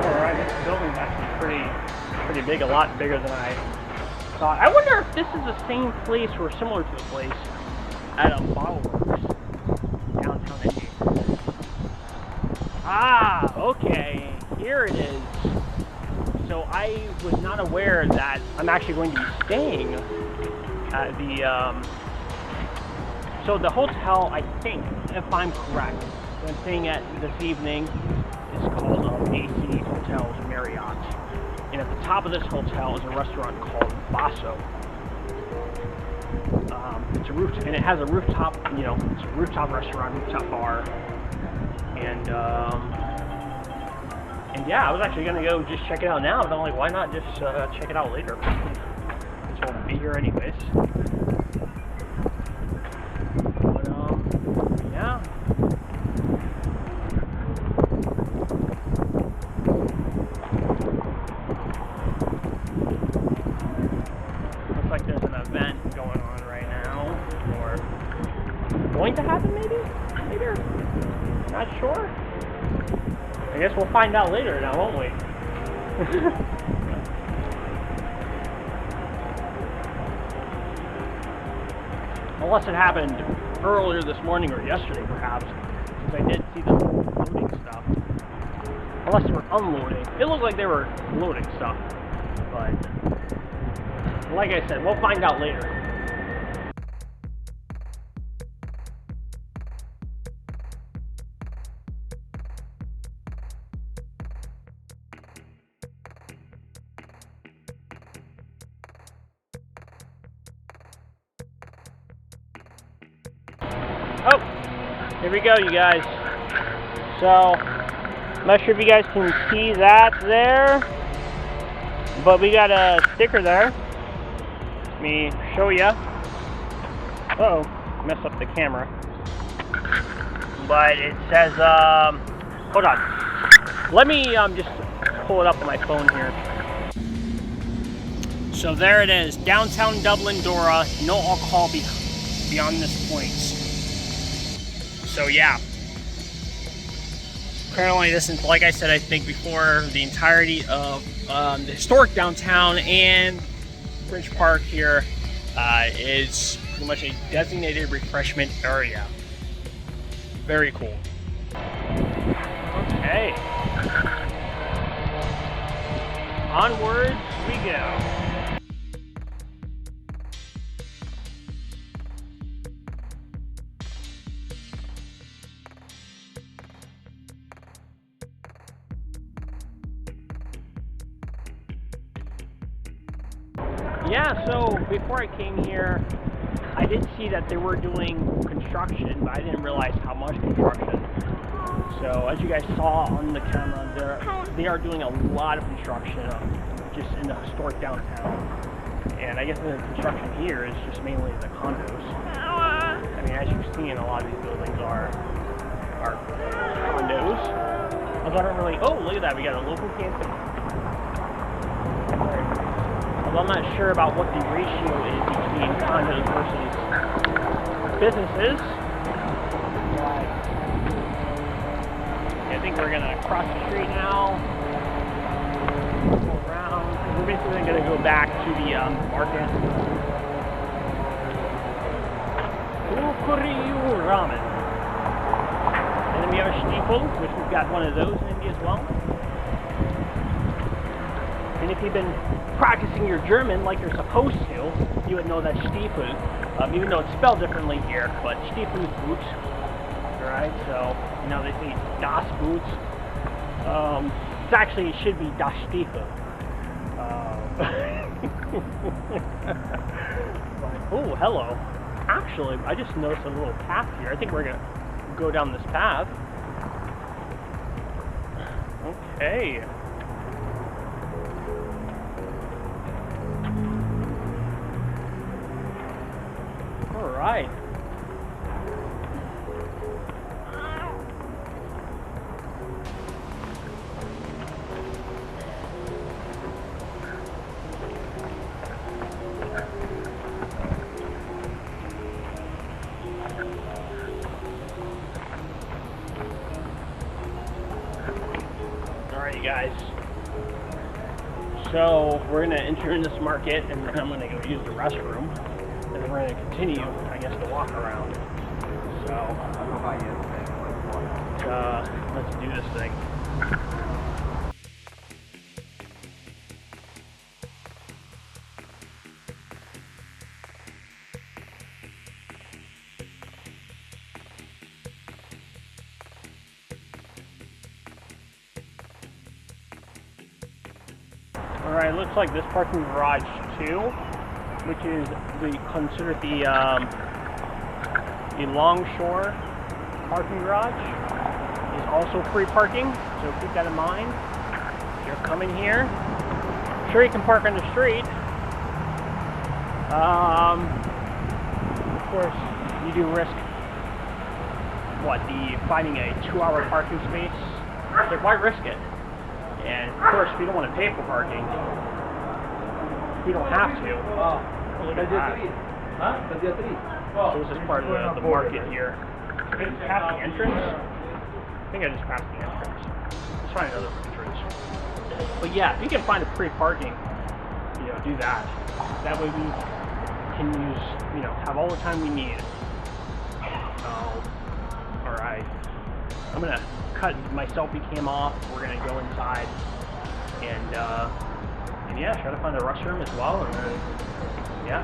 Alright, this building's actually pretty big, a lot bigger than I thought. I wonder if this is the same place or similar to the place at a Bottle Works, downtown Indy. Ah, okay, here it is. So I was not aware that I'm actually going to be staying at the, so the hotel, I think, if I'm correct, that I'm staying at this evening is called AC Hotels Marriott. And at the top of this hotel is a restaurant called Fado. It's a roof, and it has a rooftop, you know, it's a rooftop restaurant, rooftop bar, and yeah, I was actually gonna go just check it out now, but I'm like, why not just check it out later? Since we'll be here anyways. But yeah. Looks like there's an event going on right now, or going to happen maybe? Later? Not sure. I guess we'll find out later now, won't we? Unless it happened earlier this morning or yesterday perhaps, since I did see them loading stuff. Unless they were unloading. It looked like they were loading stuff. But like I said, we'll find out later. Oh, here we go, you guys. So, I'm not sure if you guys can see that there, but we got a sticker there. Let me show you. Uh-oh, messed up the camera. But it says, hold on. Let me just pull it up on my phone here. So there it is, Downtown Dublin, Dora, no alcohol beyond this point. So yeah, currently this is, like I said, I think before, the entirety of the historic downtown and French Park here is pretty much a designated refreshment area. Very cool. Okay, onwards we go. Yeah, so before I came here, I did see that they were doing construction, but I didn't realize how much construction. So as you guys saw on the camera, they are doing a lot of construction just in the historic downtown. And I guess the construction here is just mainly the condos. I mean, as you've seen, a lot of these buildings are condos. Although I don't really, oh, look at that, we got a local campus. Although I'm not sure about what the ratio is between condos versus businesses. But I think we're going to cross the street now, go around. We're basically going to go back to the market. Kuriyu ramen. And then we have a steeple, which we've got one of those in Indy as well. And if you've been practicing your German like you're supposed to, you would know that Stiefel, even though it's spelled differently here, but Stiefel is boots. Alright, so, you know, they say Das Boots. It actually should be Das Stiefel. Oh, hello. Actually, I just noticed a little path here. I think we're going to go down this path. Okay. Alright. Alright, you guys. So, we're going to enter in this market, and then I'm going to go use the restroom. And then we're going to continue, I guess, to walk around. So, let's do this thing. Alright, looks like this parking garage too, which is considered the Longshore parking garage, is also free parking, so keep that in mind. If you're coming here, sure you can park on the street. Of course, you do risk finding a 2-hour parking space. Like, why risk it? And of course, if you don't want to pay for parking, you don't have to. Look at that. So this is part of the market here. Did I pass the entrance? I think I just passed the entrance. Let's find another entrance. But yeah, if you can find a free parking, do that. That way we can have all the time we need. Alright. I'm gonna cut my selfie cam off. We're gonna go inside and yeah, try to find a restroom as well. And then, yeah.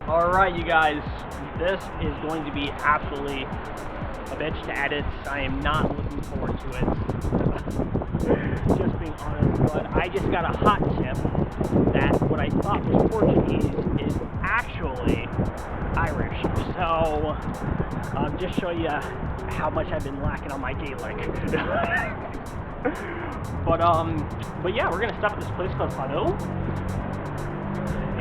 Alright, you guys, this is going to be absolutely a bitch to edit. I am not looking forward to it. Just being honest, but I just got a hot tip that what I thought was Portuguese is actually Irish. So, just show you how much I've been lacking on my Gaelic. But yeah, we're gonna stop at this place called Fado.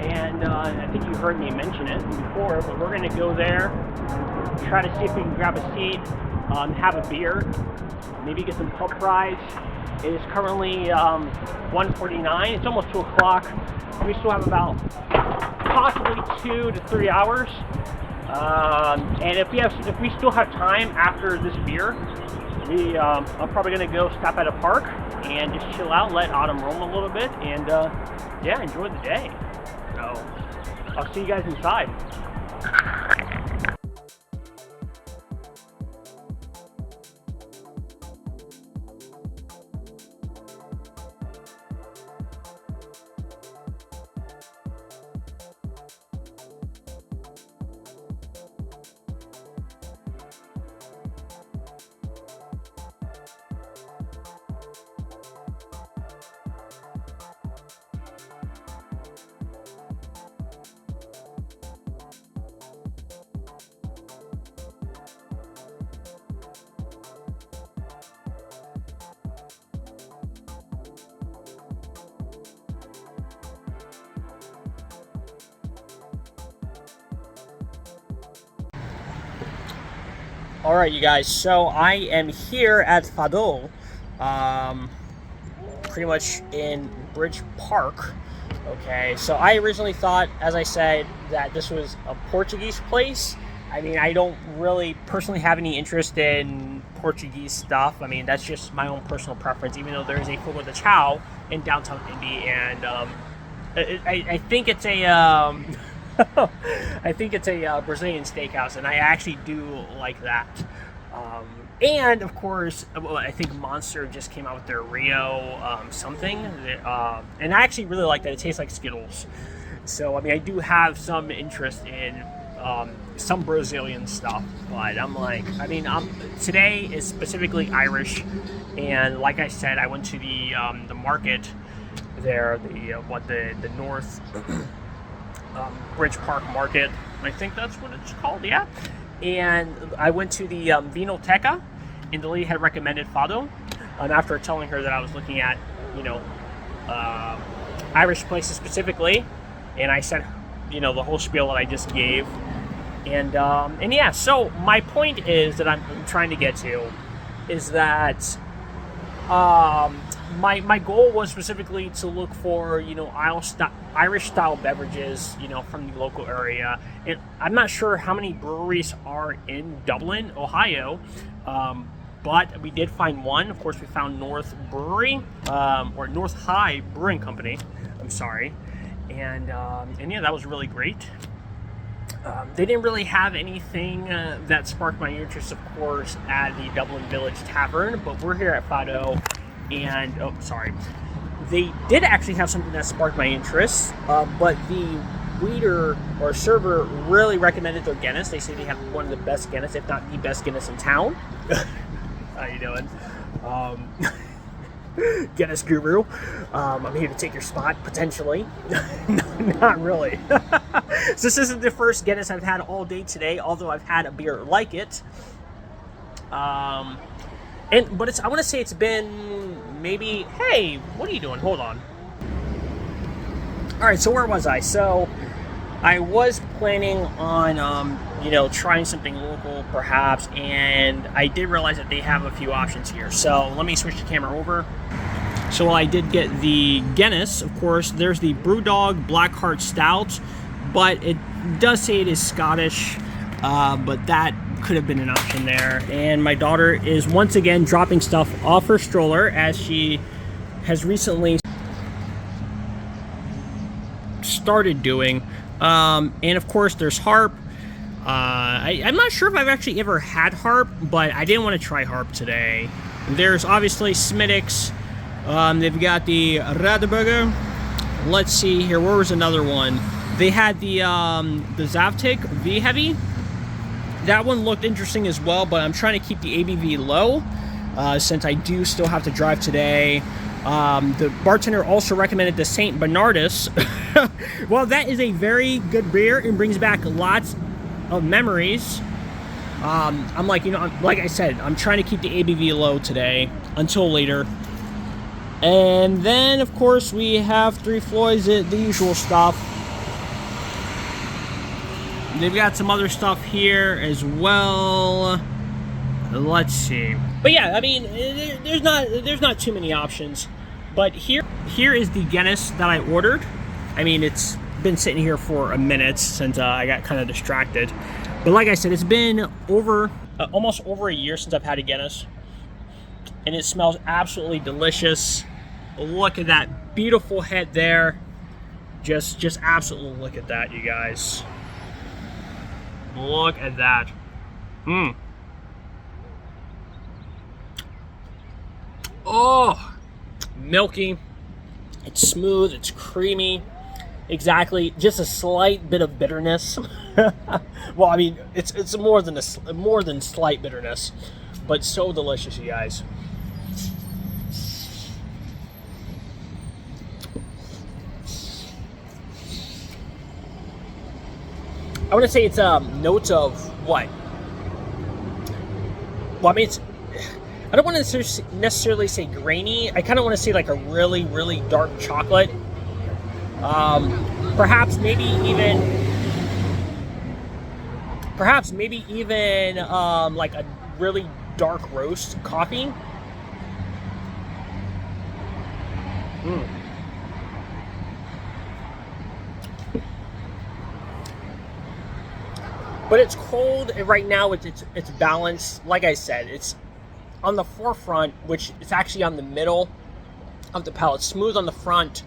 And I think you heard me mention it before, but we're going to go there, try to see if we can grab a seat, have a beer, maybe get some pub fries. It is currently 1:49. It's almost 2 o'clock. We still have about possibly 2 to 3 hours. And if we still have time after this beer, I'm probably going to go stop at a park and just chill out, let Autumn roam a little bit, and yeah, enjoy the day. So, I'll see you guys inside. All right, you guys. So I am here at Fado, pretty much in Bridge Park. Okay, so I originally thought, as I said, that this was a Portuguese place. I mean, I don't really personally have any interest in Portuguese stuff. I mean, that's just my own personal preference, even though there is a Fogo de Chao in downtown Indy, and I think it's a I think it's a Brazilian steakhouse, and I actually do like that. And of course, I think Monster just came out with their Rio something, and I actually really like that. It tastes like Skittles. So I mean, I do have some interest in some Brazilian stuff, but I'm like, I mean, today is specifically Irish, and like I said, I went to the market there, the North Bridge Park Market. I think that's what it's called, yeah. And I went to the Vinoteca, and the lady had recommended Fado. After telling her that I was looking at, Irish places specifically, and I said, the whole spiel that I just gave. And yeah, so my point is that I'm trying to get to is that my goal was specifically to look for, Irish style beverages, from the local area. And I'm not sure how many breweries are in Dublin, Ohio, but we did find one. Of course, we found North Brewery, or North High Brewing Company. I'm sorry. And yeah, that was really great. They didn't really have anything that sparked my interest, of course, at the Dublin Village Tavern, but we're here at Fado, and, they did actually have something that sparked my interest, but the waiter or server really recommended their Guinness. They say they have one of the best Guinness, if not the best Guinness in town. How you doing? Guinness guru. I'm here to take your spot, potentially. Not really. So this isn't the first Guinness I've had all day today, although I've had a beer like it. But I want to say it's been maybe. Hey, what are you doing? Hold on. All right, so where was I? So I was planning on, trying something local, perhaps, and I did realize that they have a few options here. So let me switch the camera over. So while I did get the Guinness, of course, there's the Brewdog Blackheart Stout, but it does say it is Scottish, but that could have been an option there. And my daughter is once again dropping stuff off her stroller, as she has recently started doing. And of course, there's Harp. I'm not sure if I've actually ever had Harp, but I didn't want to try Harp today. There's obviously Smittix. They've got the Radeburger. Let's see here. Where was another one? They had the Zavtik V Heavy. That one looked interesting as well, but I'm trying to keep the ABV low since I do still have to drive today. The bartender also recommended the St. Bernardus. Well, that is a very good beer and brings back lots of memories. I'm like, like I said, I'm trying to keep the ABV low today until later. And then, of course, we have Three Floyds, the usual stuff. They've got some other stuff here as well. Let's see. But yeah, I mean, there's not too many options. But here is the Guinness that I ordered. I mean, it's been sitting here for a minute since I got kind of distracted. But like I said, it's been almost over a year since I've had a Guinness. And it smells absolutely delicious. Look at that beautiful head there. Just absolutely look at that, you guys. Look at that. Oh, milky. It's smooth. It's creamy. Exactly. Just a slight bit of bitterness. Well, I mean, it's more than slight bitterness, but so delicious, you guys. I want to say it's notes of what? Well, I mean, I don't want to necessarily say grainy. I kind of want to say like a really, really dark chocolate. Perhaps maybe even perhaps maybe even like a really dark roast coffee. But it's cold, and right now it's balanced. Like I said, it's on the forefront, which is actually on the middle of the palate. Smooth on the front,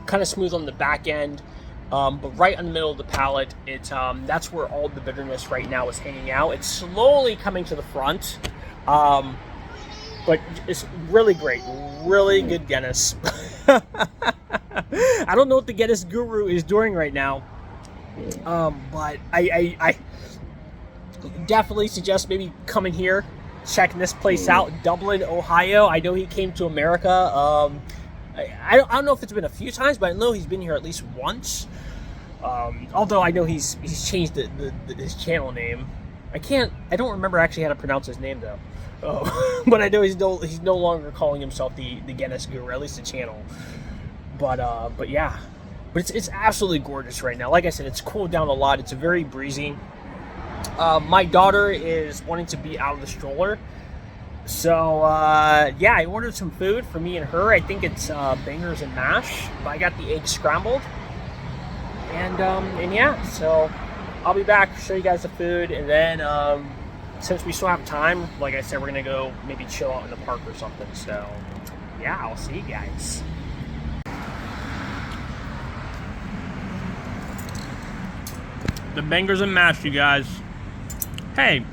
kind of smooth on the back end, but right in the middle of the palate, it's that's where all the bitterness right now is hanging out. It's slowly coming to the front, but it's really great, really good Guinness. I don't know what the Guinness guru is doing right now, but I definitely suggest maybe coming here, checking this place out, Dublin, Ohio. I know he came to America. I don't know if it's been a few times, but I know he's been here at least once. Although I know he's changed his channel name. I don't remember actually how to pronounce his name though. But I know he's no longer calling himself the Guinness Guru, at least the channel. But yeah, but it's absolutely gorgeous right now. Like I said, it's cooled down a lot. It's very breezy. My daughter is wanting to be out of the stroller, so yeah, I ordered some food for me and her. I think it's bangers and mash, but I got the egg scrambled, and yeah, so I'll be back to show you guys the food, and then since we still have time, like I said, we're gonna go maybe chill out in the park or something. So yeah, I'll see you guys. The bangers and mash, you guys. Hey.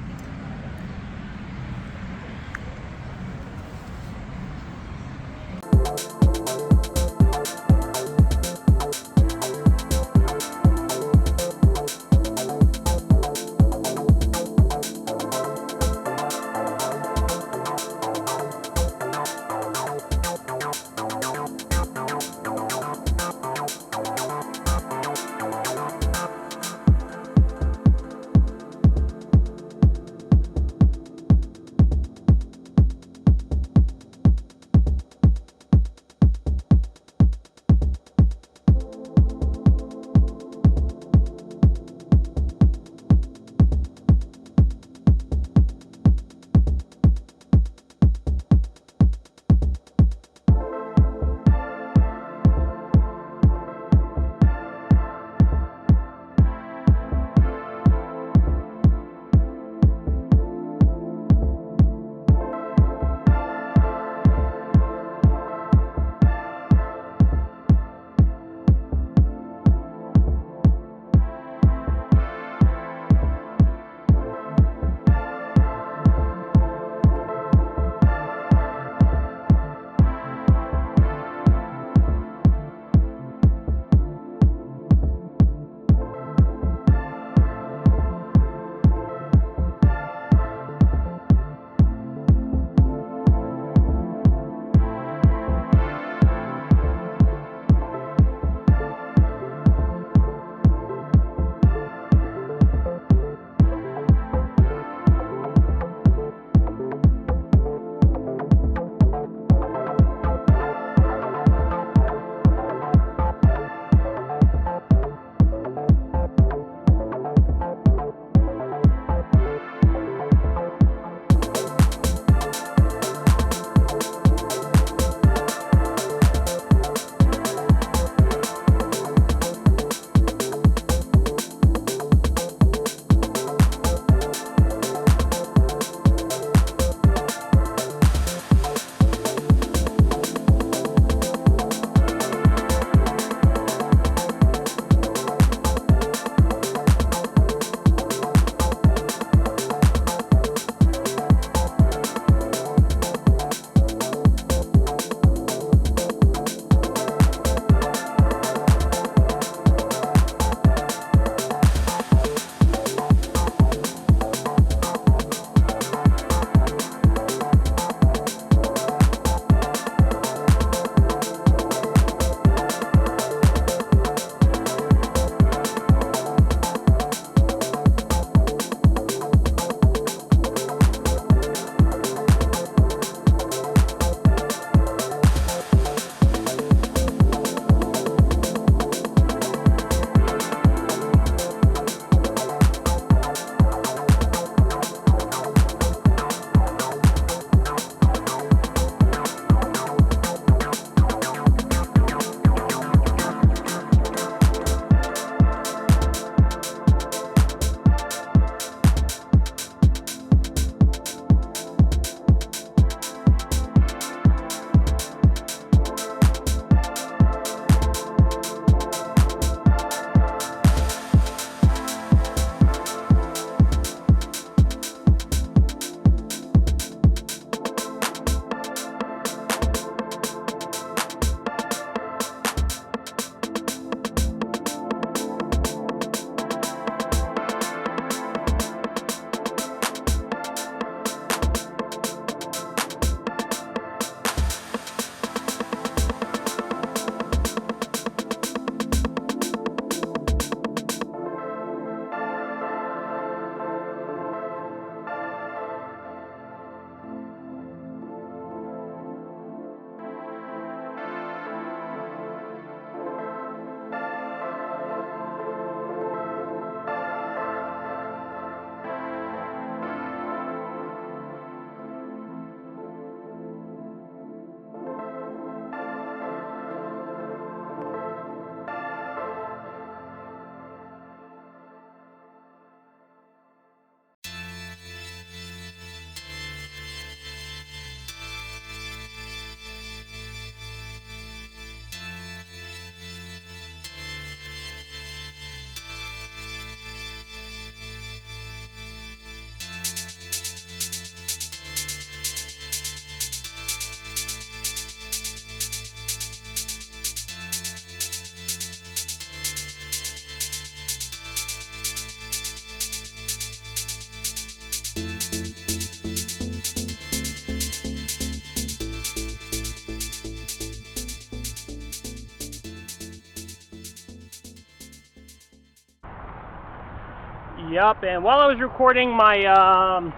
Yep, and while I was recording, my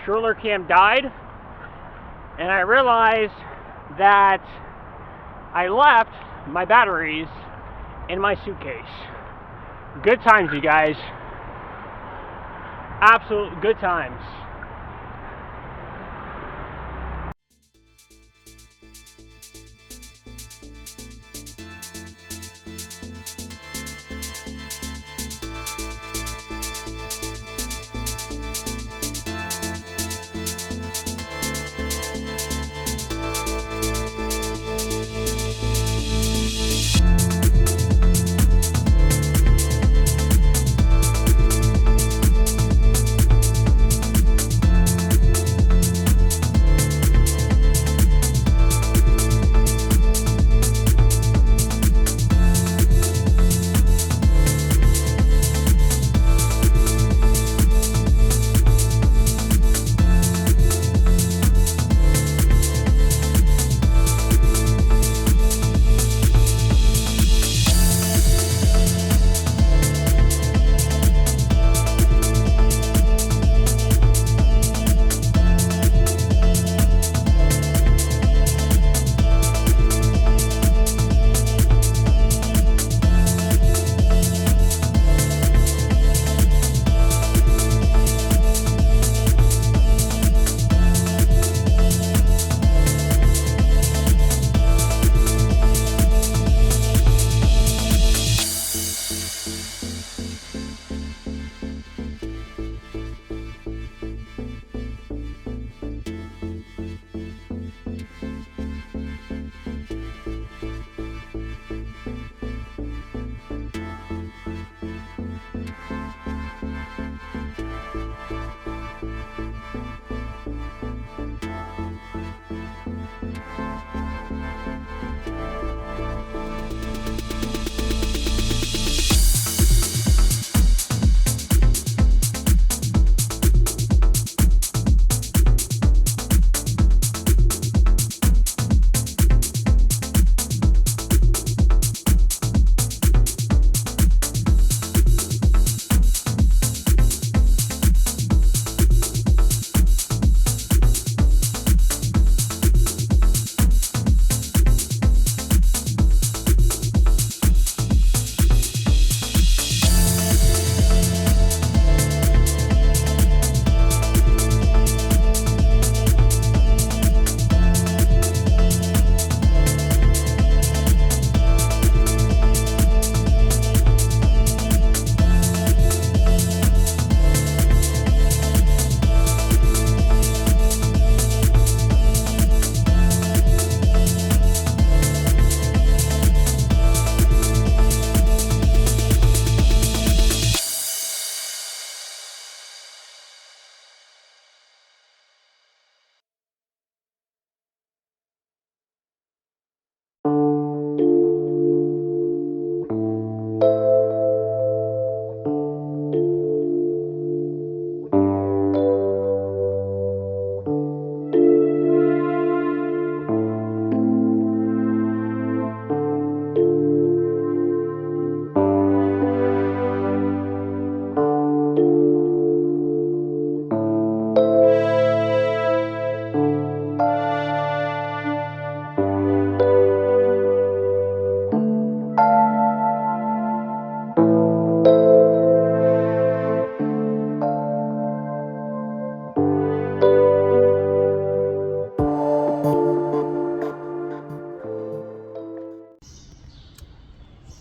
stroller cam died, and I realized that I left my batteries in my suitcase. Good times, you guys. Absolute good times.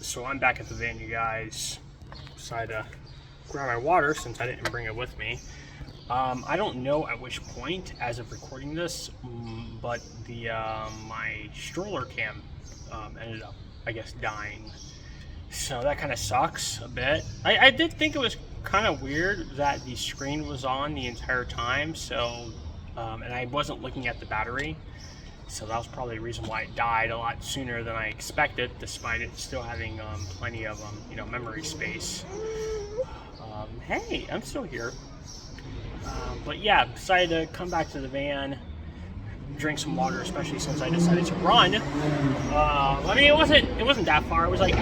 So I'm back at the van, you guys. Decided to grab my water since I didn't bring it with me. I don't know at which point, as of recording this, but the my stroller cam ended up, I guess, dying. So that kind of sucks a bit. I did think it was kind of weird that the screen was on the entire time. So, and I wasn't looking at the battery. So that was probably the reason why it died a lot sooner than I expected, despite it still having plenty of memory space. Hey, I'm still here. But yeah, decided to come back to the van, drink some water, especially since I decided to run. I mean, it wasn't that far. It was like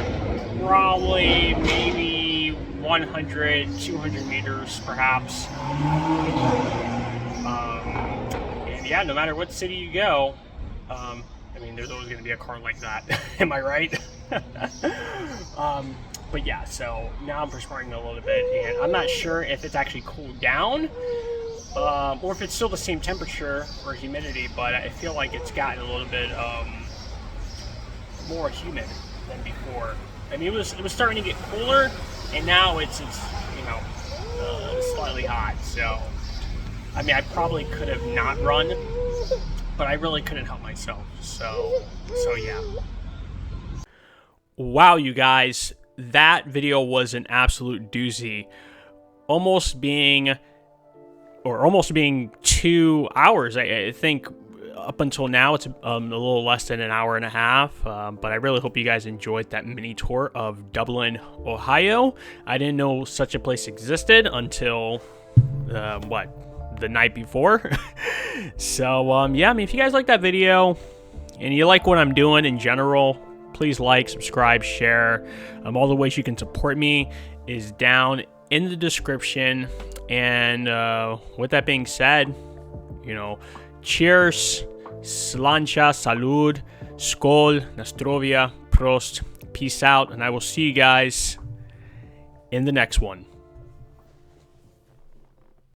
probably maybe 1 100, 200 meters perhaps. And yeah, no matter what city you go, I mean, there's always going to be a car like that. Am I right? But yeah, so now I'm perspiring a little bit, and I'm not sure if it's actually cooled down, or if it's still the same temperature or humidity, but I feel like it's gotten a little bit more humid than before. I mean, it was starting to get cooler, and now it's slightly hot. So, I mean, I probably could have not run, but I really couldn't help myself. So yeah. Wow, you guys, that video was an absolute doozy. Almost being 2 hours. I think up until now it's a little less than an hour and a half. But I really hope you guys enjoyed that mini tour of Dublin, Ohio. I didn't know such a place existed until the night before. So yeah, I mean, if you guys like that video and you like what I'm doing in general, please like, subscribe, share. All the ways you can support me is down in the description. And with that being said, cheers, slancha, salud, skol, nastrovia, prost, peace out, and I will see you guys in the next one.